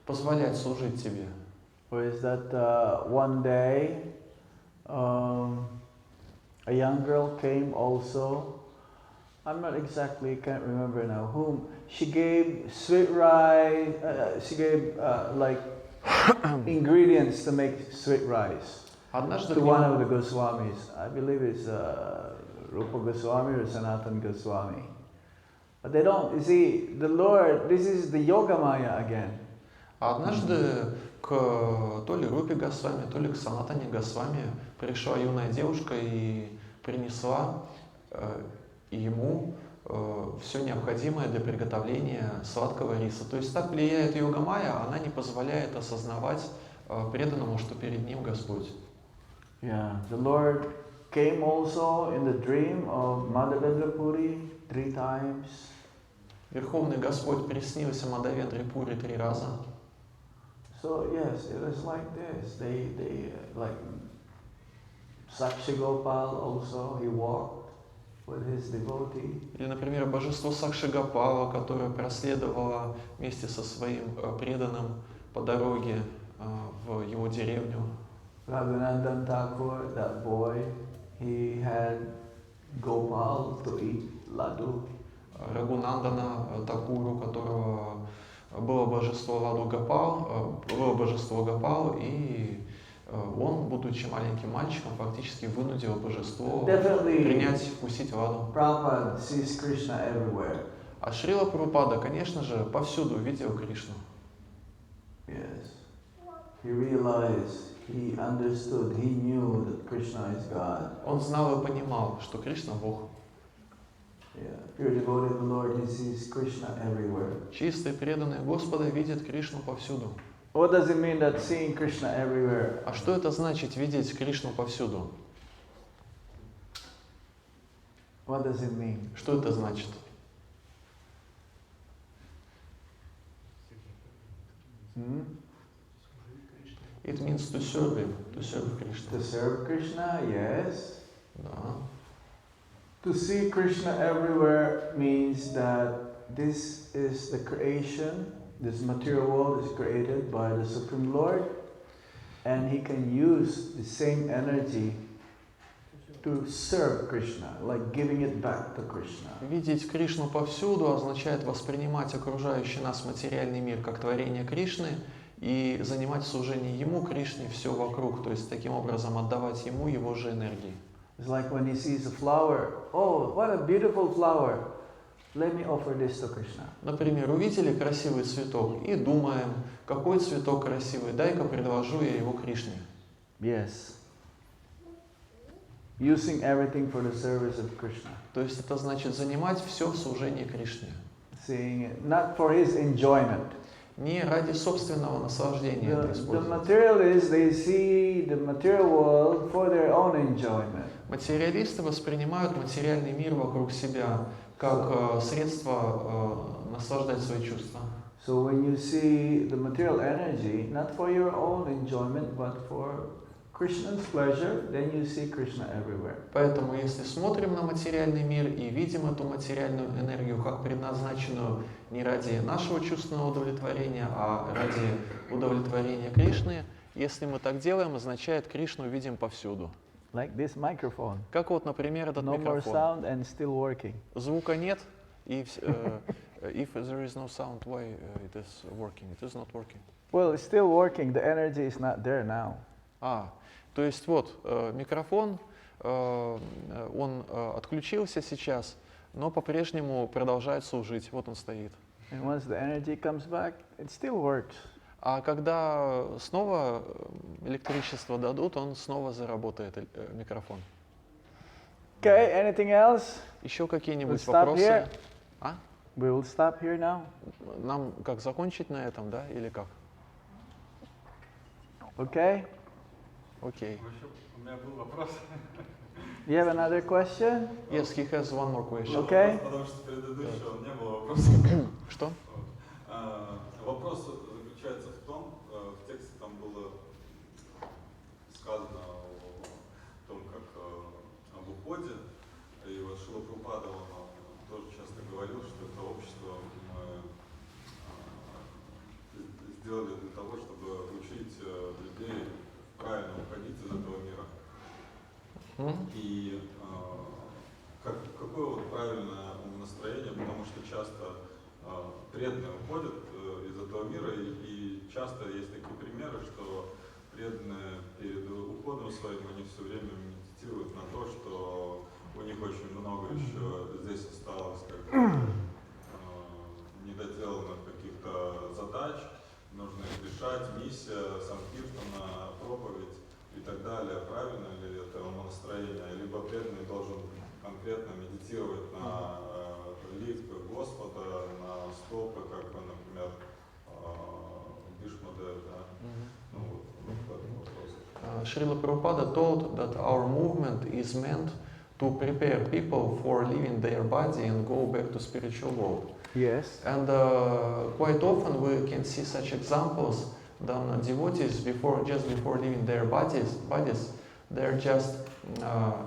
позволять служить тебе. Or is that one day a young girl came also. I'm not exactly, can't remember now whom. She gave sweet rice, she gave like ingredients to make sweet rice Однажды to one of the Goswamis. I believe it's Rupa Goswami or Sanatana Goswami. But they don't, you see, the Lord, this is the Yoga Maya again. Однажды к то ли Рупе Госвами, то ли к Санатане Госвами пришла юная девушка и принесла ему все необходимое для приготовления сладкого риса. То есть так влияет йога майя, она не позволяет осознавать преданному, что перед ним Господь. Yeah, the Lord came also in the dream of Madhava-Murari 3 times. Верховный Господь приснился Мадхавендре Пури 3 раза. So yes, it was like this. They like Sakshigopal also, he walked with his devotee. Или, например, божество Сакшигопала, которое проследовало вместе со своим преданным по дороге в его деревню. Raghunandan Thakur, that boy, he had Gopal to eat laddu. Рагунандана Такуру, у которого было божество Ладу Гопал, было божество Гопал, и он, будучи маленьким мальчиком, фактически вынудил божество принять, вкусить Ладу. Prabhupada sees Krishna everywhere. А Шрила Прабхупада, конечно же, повсюду видел Кришну. Yes. He realized, he understood, he knew that Krishna is God. Он знал и понимал, что Кришна Бог. Yeah. Pure devotee of the Lord, he sees Krishna everywhere. Чистые преданные Господа видят Кришну повсюду. What does it mean that seeing Krishna everywhere? А что это значит видеть Кришну повсюду? What does it mean? Что это значит? It means to serve him, to serve Krishna. To serve Krishna, yes. Да. To see Krishna everywhere means that this is the creation, this material world is created by the Supreme Lord, and he can use the same energy to serve Krishna, like giving it back to Krishna. Видеть Кришну повсюду означает воспринимать окружающий нас материальный мир как творение Кришны и занимать в служении Ему, Кришне, все вокруг, то есть таким образом отдавать Ему Его же энергии. It's like when he sees a flower, oh, what a beautiful flower, let me offer this to Krishna. Например, увидели красивый цветок и думаем, какой цветок красивый, дай-ка предложу я его Кришне. Yes. Using everything for the service of Krishna. То есть это значит занимать все в служении Кришне. Seeing it, not for his enjoyment. Не ради собственного наслаждения это The использовать. materialists, they see the material world for their own enjoyment. Материалисты воспринимают материальный мир вокруг себя как средство наслаждать свои чувства. So when you see the material energy, not for your own enjoyment, but for Krishna's pleasure, then you see Krishna everywhere. Поэтому, если смотрим на материальный мир и видим эту материальную энергию как предназначенную не ради нашего чувственного удовлетворения, а ради удовлетворения Кришны, если мы так делаем, означает, Кришну видим повсюду. Like this microphone. Как вот, например, этот No more микрофон. sound and still working. Звука нет, и if there is no sound, why it is working? It is not working. Well, it's still working. The energy is not there now. То есть вот микрофон, он отключился сейчас, но по-прежнему продолжает служить. Вот он стоит. And once the energy comes back, it still works. А когда снова электричество дадут, он снова заработает микрофон. Okay, anything else? Еще какие-нибудь We'll stop вопросы? here. А? We will stop here now. Нам как закончить на этом, да, или как? Okay. Окей. У меня был вопрос. You have another question? Yes, he has one more question. Okay. Потому что предыдущего не было вопроса. Что? Вопрос заключается в том, в тексте там было сказано о том, как приходе, и вот Шрила Прабхупада, он тоже часто говорил, что это общество мы сделали для того, чтобы учить людей правильно уходить из этого мира. И какое вот правильное умонастроение, потому что часто преданные уходят из этого мира, и часто есть такие примеры, что преданные перед уходом своим, они все время медитируют на то, что у них очень много еще здесь осталось недоделанных каких-то задач, нужно их решать, миссия, санкиртана, проповедь и так далее. Правильно ли это умонастроение? Либо преданный должен конкретно медитировать на лик Господа, на стопы, как, например, Бишмадев, да? Ну, вот в этом вопросе. Srila Prabhupada told that our movement is meant to prepare people for leaving their body and go back to spiritual world. Yes. And quite often we can see such examples that devotees just before leaving their bodies, they're just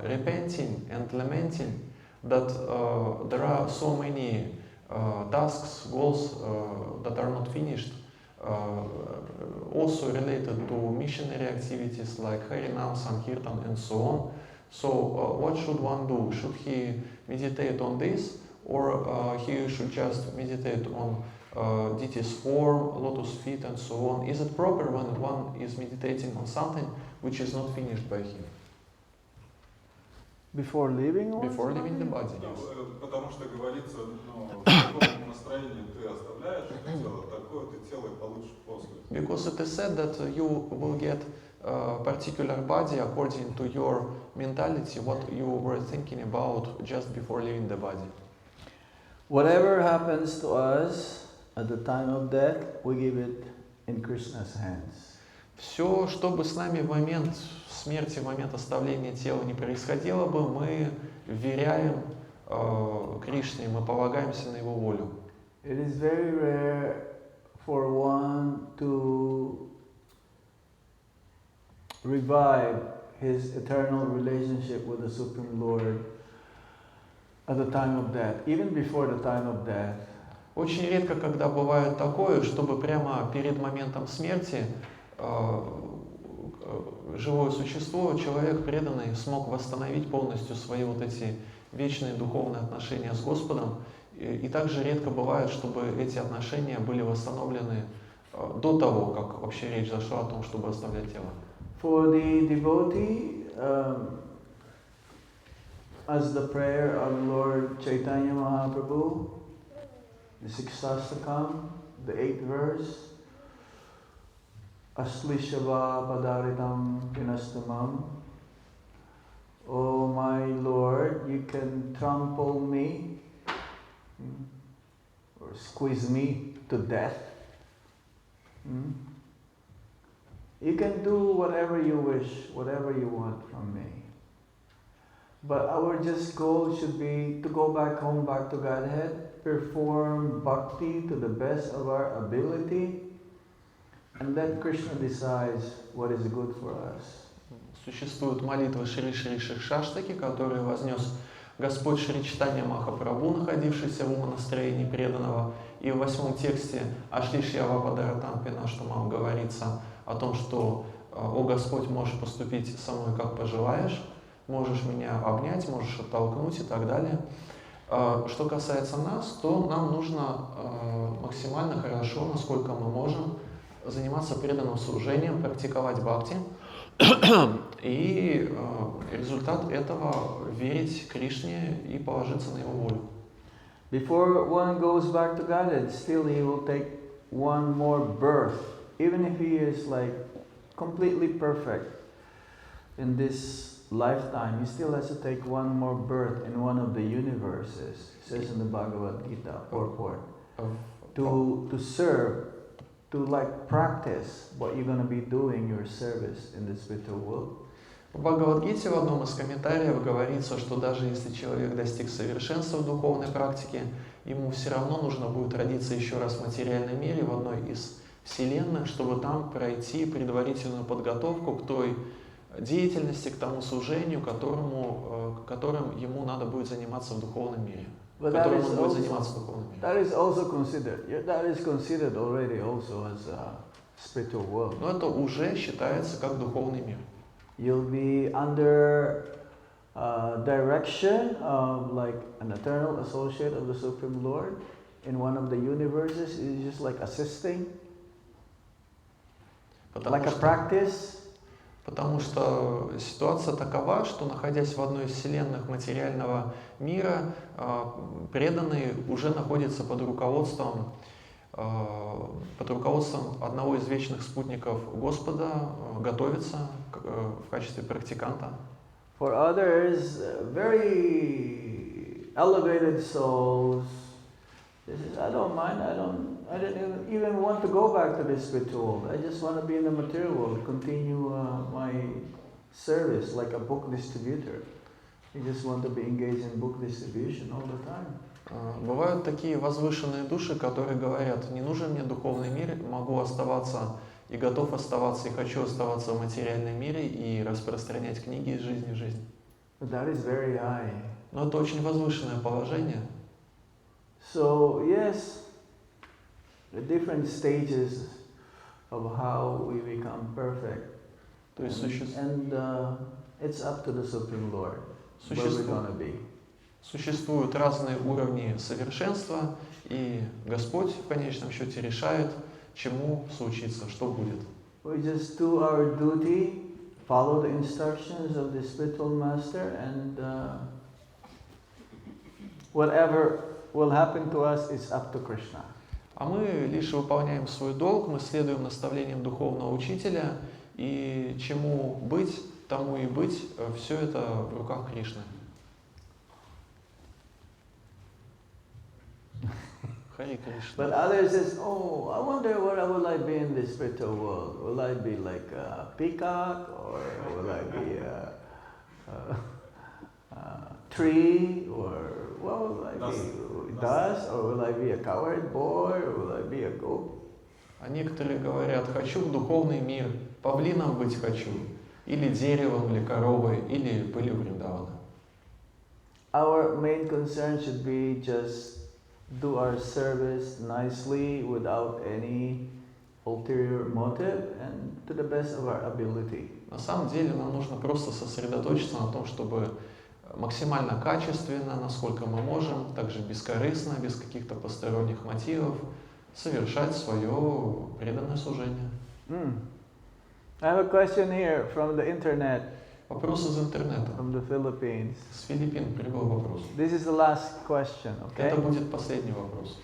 repenting and lamenting that there are so many tasks, goals that are not finished, also related to missionary activities like Harinam, Sankirtan and so on. So what should one do? Should he meditate on this, or he should just meditate on deity's form, lotus feet and so on? Is it proper when one is meditating on something which is not finished by him? Before leaving? Before leaving the body, Ну, yes. потому что говорится, в каком настроении ты оставляешь это тело, такое ты тело и получишь после. Because it is said that you will get a particular body according to your mentality, what you were thinking about just before leaving the body. Whatever happens to us at the time of death, we give it in Krishna's hands. Все, что бы с нами в момент смерти, в момент оставления тела не происходило бы, мы вверяем Кришне, мы полагаемся на Его волю. It is very rare for one to revive his eternal relationship with the Supreme Lord at the time of death, even before the time of death. Очень редко, когда бывает такое, чтобы прямо перед моментом смерти живое существо, человек преданный, смог восстановить полностью свои вот эти вечные духовные отношения с Господом. И также редко бывает, чтобы эти отношения были восстановлены до того, как вообще речь зашла о том, чтобы оставлять тело. For the devotee, as the prayer of Lord Chaitanya Mahaprabhu, the 6th Astakam, the 8th verse, Aslishava Padaritam Pinastamam. Oh my Lord, you can trample me or squeeze me to death. You can do whatever you wish, whatever you want from me. But our just goal should be to go back home, back to Godhead, perform bhakti to the best of our ability, and let Krishna decide what is good for us. Существуют молитвы Шри Шри Ширшаштаки, которые вознес Господь Шри Чайтанья Махапрабху, находившийся в умонастроении преданного. И в 8 тексте Ашлишьява Падаратам Пинаштамам говорится о том, что «О Господь, можешь поступить со мной как пожелаешь, можешь меня обнять, можешь оттолкнуть» и так далее. Что касается нас, то нам нужно максимально хорошо, насколько мы можем, заниматься преданным служением, практиковать бхакти, и результат этого верить Кришне и положиться на Его волю. Before one goes back to Godhead, still he will take one more birth, even if he is like completely perfect in this lifetime. He still has to take one more birth in one of the universes. It says in the Bhagavad Gita, purport, to serve. To like practice what you're going to be doing your service in the spiritual world. В Бхагавад-гите в одном из комментариев говорится, что даже если человек достиг совершенства в духовной практике, ему все равно нужно будет родиться еще раз в материальном мире, в одной из вселенных, чтобы там пройти предварительную подготовку к той деятельности, к тому служению, которым ему надо будет заниматься в духовном мире. But Которым он будет заниматься в духовном мире. that is also considered. That is considered already also as a spiritual world. Но это уже считается как духовный мир. You'll be under direction of like an eternal associate of the Supreme Lord in one of the universes. Is just like assisting, like a practice. Потому что ситуация такова, что находясь в одной из вселенных материального мира, преданные уже находятся под руководством одного из вечных спутников Господа, готовятся в качестве практиканта. For others, very elevated souls, this is, I don't mind, I don't even want to go back to the spiritual world. I just want to be in the material world, continue my service like a book distributor. You just want to be engaged in book distribution all the time. Бывают такие возвышенные души, которые говорят: не нужен мне духовный мир, могу оставаться и готов оставаться, и хочу оставаться в материальном мире и распространять книги из жизни в жизнь. But that is very high. Но это очень возвышенное положение. So yes, the different stages of how we become perfect. То есть And it's up to the Supreme Lord where we're gonna be. Существуют разные уровни совершенства, и Господь в конечном счете решает, чему случится, что будет. We just do our duty, follow the instructions of the spiritual master, and whatever will happen to us is up to Krishna. А мы лишь выполняем свой долг, мы следуем наставлениям духовного учителя, и чему быть, тому и быть, все это в руках Кришны. Хари Кришна. But others says, oh, I wonder what will I be in the spiritual world? Will I be like a peacock, or will I be a tree, or what will I be? Dust, or will I be a cowherd boy, or will I be a goat? А некоторые говорят: хочу в духовный мир, павлином быть хочу, или деревом, или коровой, или пылью Вриндавана. Our main concern should be just do our service nicely without any ulterior motive and to the best of our ability. На самом деле нам нужно просто сосредоточиться на том, чтобы максимально качественно, насколько мы можем, также бескорыстно, без каких-то посторонних мотивов, совершать свое преданное служение. I have a question here from the internet. Вопрос из интернета. From the Philippines. С Филиппин прибыл вопрос. This is the last question, okay? Это будет последний вопрос.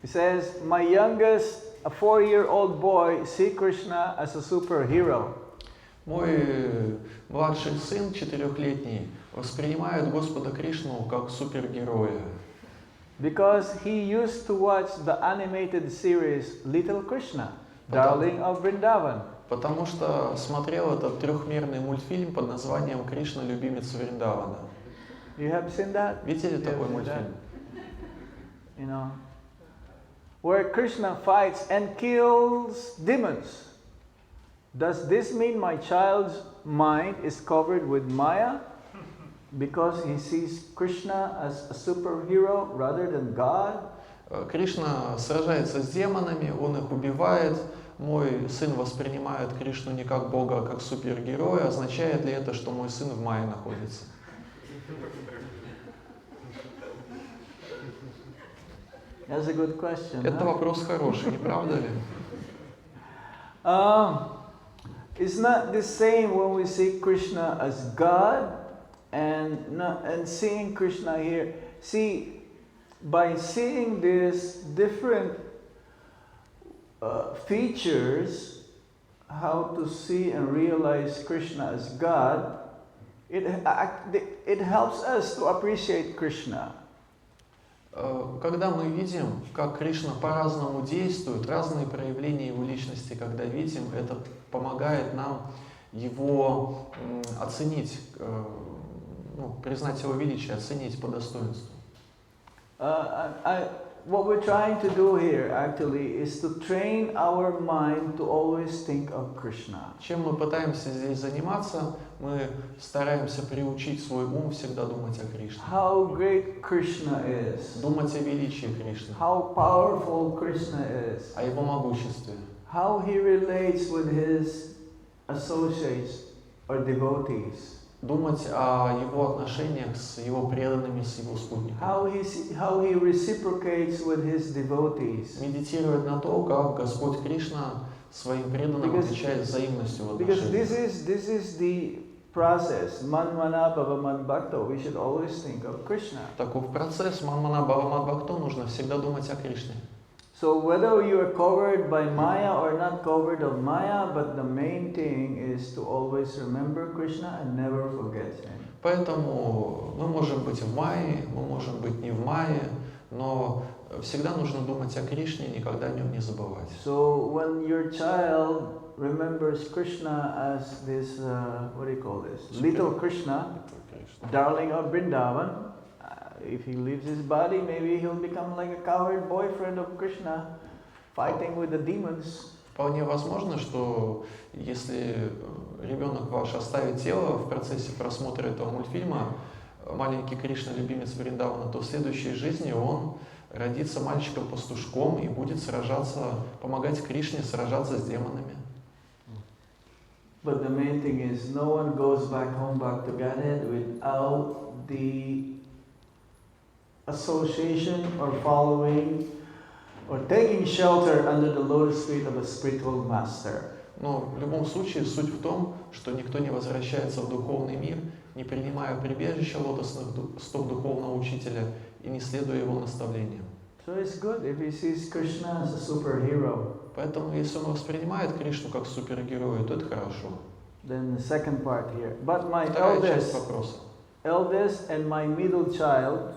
It says, my youngest, a 4-year-old boy, see Krishna as a superhero. Мой младший сын, 4-летний, воспринимает Господа Кришну как супергероя. Because he used to watch the animated series Little Krishna, Darling of Vrindavan. Потому что смотрел этот трехмерный мультфильм под названием «Кришна, любимец Вриндавана». You have seen that? Видели такой мультфильм? You know, where Krishna fights and kills demons. Does this mean my child's mind is covered with Maya because he sees Krishna as a superhero rather than God? Кришна сражается с демонами, он их убивает. Мой сын воспринимает Кришну не как Бога, а как супергероя. Означает ли это, что мой сын в Майе находится? That's a good question. Это вопрос хороший, не правда ли? It's not the same when we see Krishna as God and seeing Krishna here. See, by seeing these different features, how to see and realize Krishna as God, it helps us to appreciate Krishna. Когда мы видим, как Кришна по-разному действует, разные проявления его личности, когда видим, это помогает нам его оценить, признать его величие, оценить по достоинству. what we're trying to do here actually is to train our mind to always think of Krishna. Чем мы пытаемся здесь заниматься? Мы стараемся приучить свой ум всегда думать о Кришне. How great Krishna is. Думать о величии Кришны. How powerful Krishna is. О его могуществе. How he relates with his associates or devotees. Думать о его отношениях с его преданными, с его спутниками. How he reciprocates with his devotees. Медитировать на то, как Господь Кришна своим преданным отвечает взаимностью в Because отношениях. this is the process. Manmana bhava bhakto. We should always think of Krishna. Таков процесс. Манмана Бхава Бхакто, нужно всегда думать о Кришне. So whether you are covered by Maya or not covered of Maya, but the main thing is to always remember Krishna and never forget him. Поэтому мы можем быть в Майе, мы можем быть не в Майе, но всегда нужно думать о Кришне, никогда о нем не забывать. So when your child remembers Krishna as this, what do you call this? Little Krishna, darling of Vrindavan. If he leaves his body, maybe he'll become like a coward boyfriend of Krishna, fighting with the demons. Вполне возможно, что если ребенок ваш оставит тело в процессе просмотра этого мультфильма, маленький Кришна, любимец Вриндавана, то в следующей жизни он родится мальчиком-пастушком и будет сражаться, помогать Кришне сражаться с демонами. But the main thing is, no one goes back home, back to Godhead without the association or following or taking shelter under the lotus feet of a spiritual master. Но в любом случае суть в том, что никто не возвращается в духовный мир, не принимая прибежище лотосных стоп духовного учителя и не следуя его наставлениям. So it's good if he sees Krishna as a superhero. Поэтому если он воспринимает Кришну как супергероя, то это хорошо. Then the second part here. But my Вторая часть вопроса. eldest and my middle child,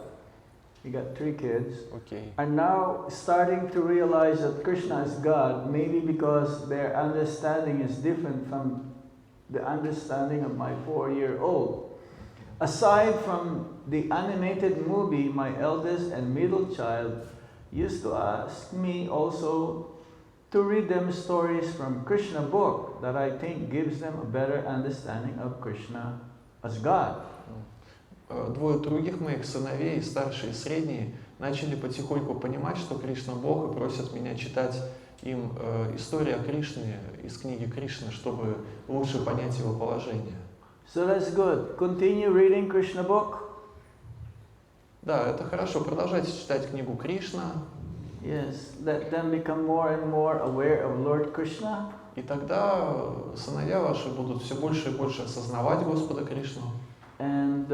he got 3 kids, Окей. are now starting to realize that Krishna is God, maybe because their understanding is different from the understanding of my 4-year-old. Aside from the animated movie, my eldest and middle child used to ask me also to read them stories from Krishna book that I think gives them a better understanding of Krishna as God. Двое других моих сыновей, старший и средний, начали потихоньку понимать, что Кришна Бог, и просят меня читать им истории о Кришне из книги Кришны, чтобы лучше понять его положение. So that's good. Continue reading Krishna book. Да, это хорошо. Продолжайте читать книгу Кришна. Yes, let them become more and more aware of Lord Krishna. И тогда сыновья ваши будут все больше и больше осознавать Господа Кришну. And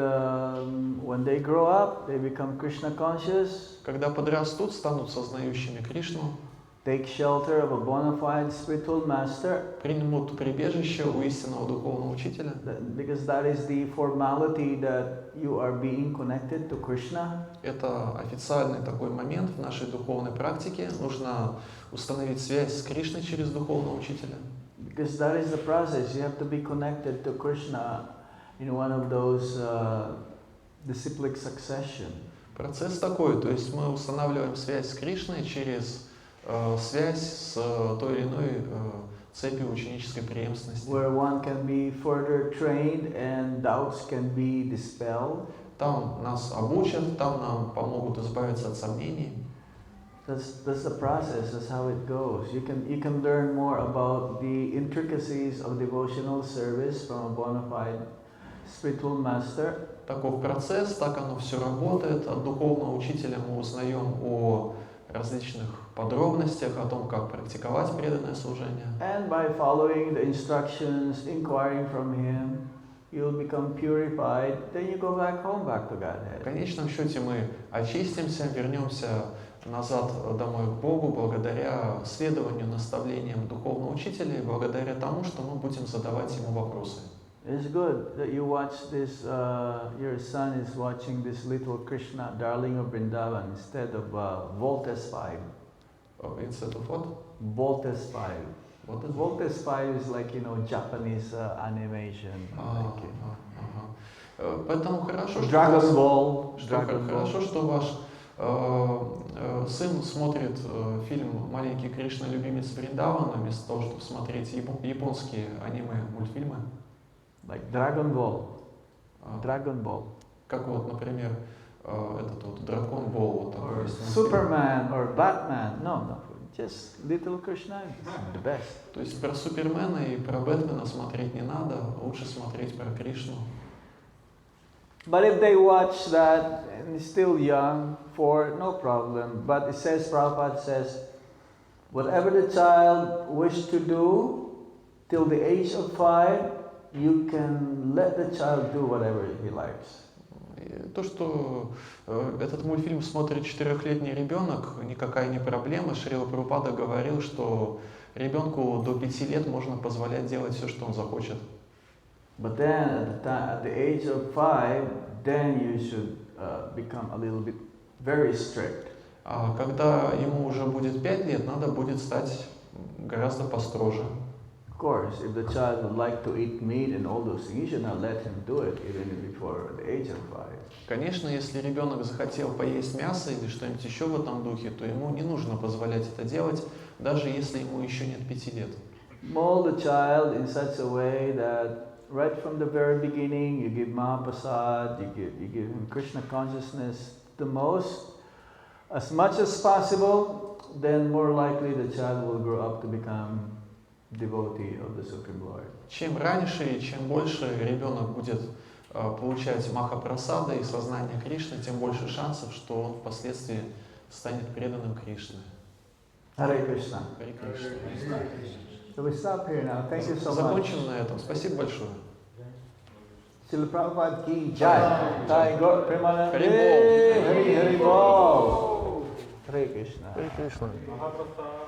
when they grow up, they become Krishna conscious. Когда подрастут, станут сознающими Кришну. Take shelter of a bona fide spiritual master. Примут прибежище у истинного духовного учителя. Because that is the formality that you are being connected to Krishna. Это официальный такой момент в нашей духовной практике. Нужно установить связь с Кришной через духовного учителя. Because that is the process. You have to be connected to Krishna in one of those disciplic succession. Процесс такой, то есть мы устанавливаем связь с Кришной через связь с той или иной цепью ученической преемственности. Where one can be further trained and doubts can be dispelled. Там нас обучат, там нам помогут избавиться от сомнений. That's the process. That's how it goes. You can learn more about the intricacies of devotional service from a bona fide spiritual master. Таков процесс, так оно все работает. От духовного учителя мы узнаем о различных подробностях, о том, как практиковать преданное служение. And by following the instructions, inquiring from him, you'll become purified. Then you go back home, back to В Godhead. конечном счете мы очистимся, вернемся назад домой к Богу благодаря следованию наставлениям духовного учителя и благодаря тому, что мы будем задавать ему вопросы. It's good that you watch this, your son is watching this little Krishna, darling of Vrindavan, instead of Voltes 5. Instead of what? Voltes 5. What is it? Voltes 5 is like, Japanese animation. Поэтому хорошо, что Dragon Ball. хорошо, что ваш сын смотрит фильм «Маленький Кришна, любимец Вриндавана», вместо того, чтобы смотреть японские аниме, мультфильмы. Like Dragon Ball. Dragon Ball. Как вот, например, этот вот Дракон Болл. Вот такой Or есть мультфильм. Superman or Batman. No. Just little Krishna is the best. То есть про Супермена и про Бэтмена смотреть не надо, лучше смотреть про Кришну. But if they watch that and still young, no problem. But it says, Prabhupada says, whatever the child wishes to do till the age of 5, you can let the child do whatever he likes. То, что этот мультфильм смотрит 4-летний ребенок, никакая не проблема. Шрила Прабхупада говорил, что ребенку до 5 лет можно позволять делать все, что он захочет. But then at the age of 5, then you should become a little bit very strict. А когда ему уже будет 5 лет, надо будет стать гораздо построже. Of course, if the child would like to eat meat and all those things, you should not let him do it even before the age of 5. Конечно, если ребенок захотел поесть мясо или что-нибудь еще в этом духе, то ему не нужно позволять это делать, даже если ему еще нет 5 лет. Mold the child in such a way that right from the very beginning you give Mahaprasad, you give him Krishna consciousness the most, as much as possible, then more likely the child will grow up to become devotee of the Supreme Lord. Чем раньше и чем больше ребенок будет получать Махапрасада и сознание Кришны, тем больше шансов, что он впоследствии станет преданным Кришне. Hare Krishna. Харе Кришна. So we stop here now. Thank you so much. Закончим на этом. Спасибо большое. Srila Prabhupada ki jai. Jai Gaur Premanande. Hari Bol. Hari Bol. Hare Krishna. Харе Кришна. Махапрасад.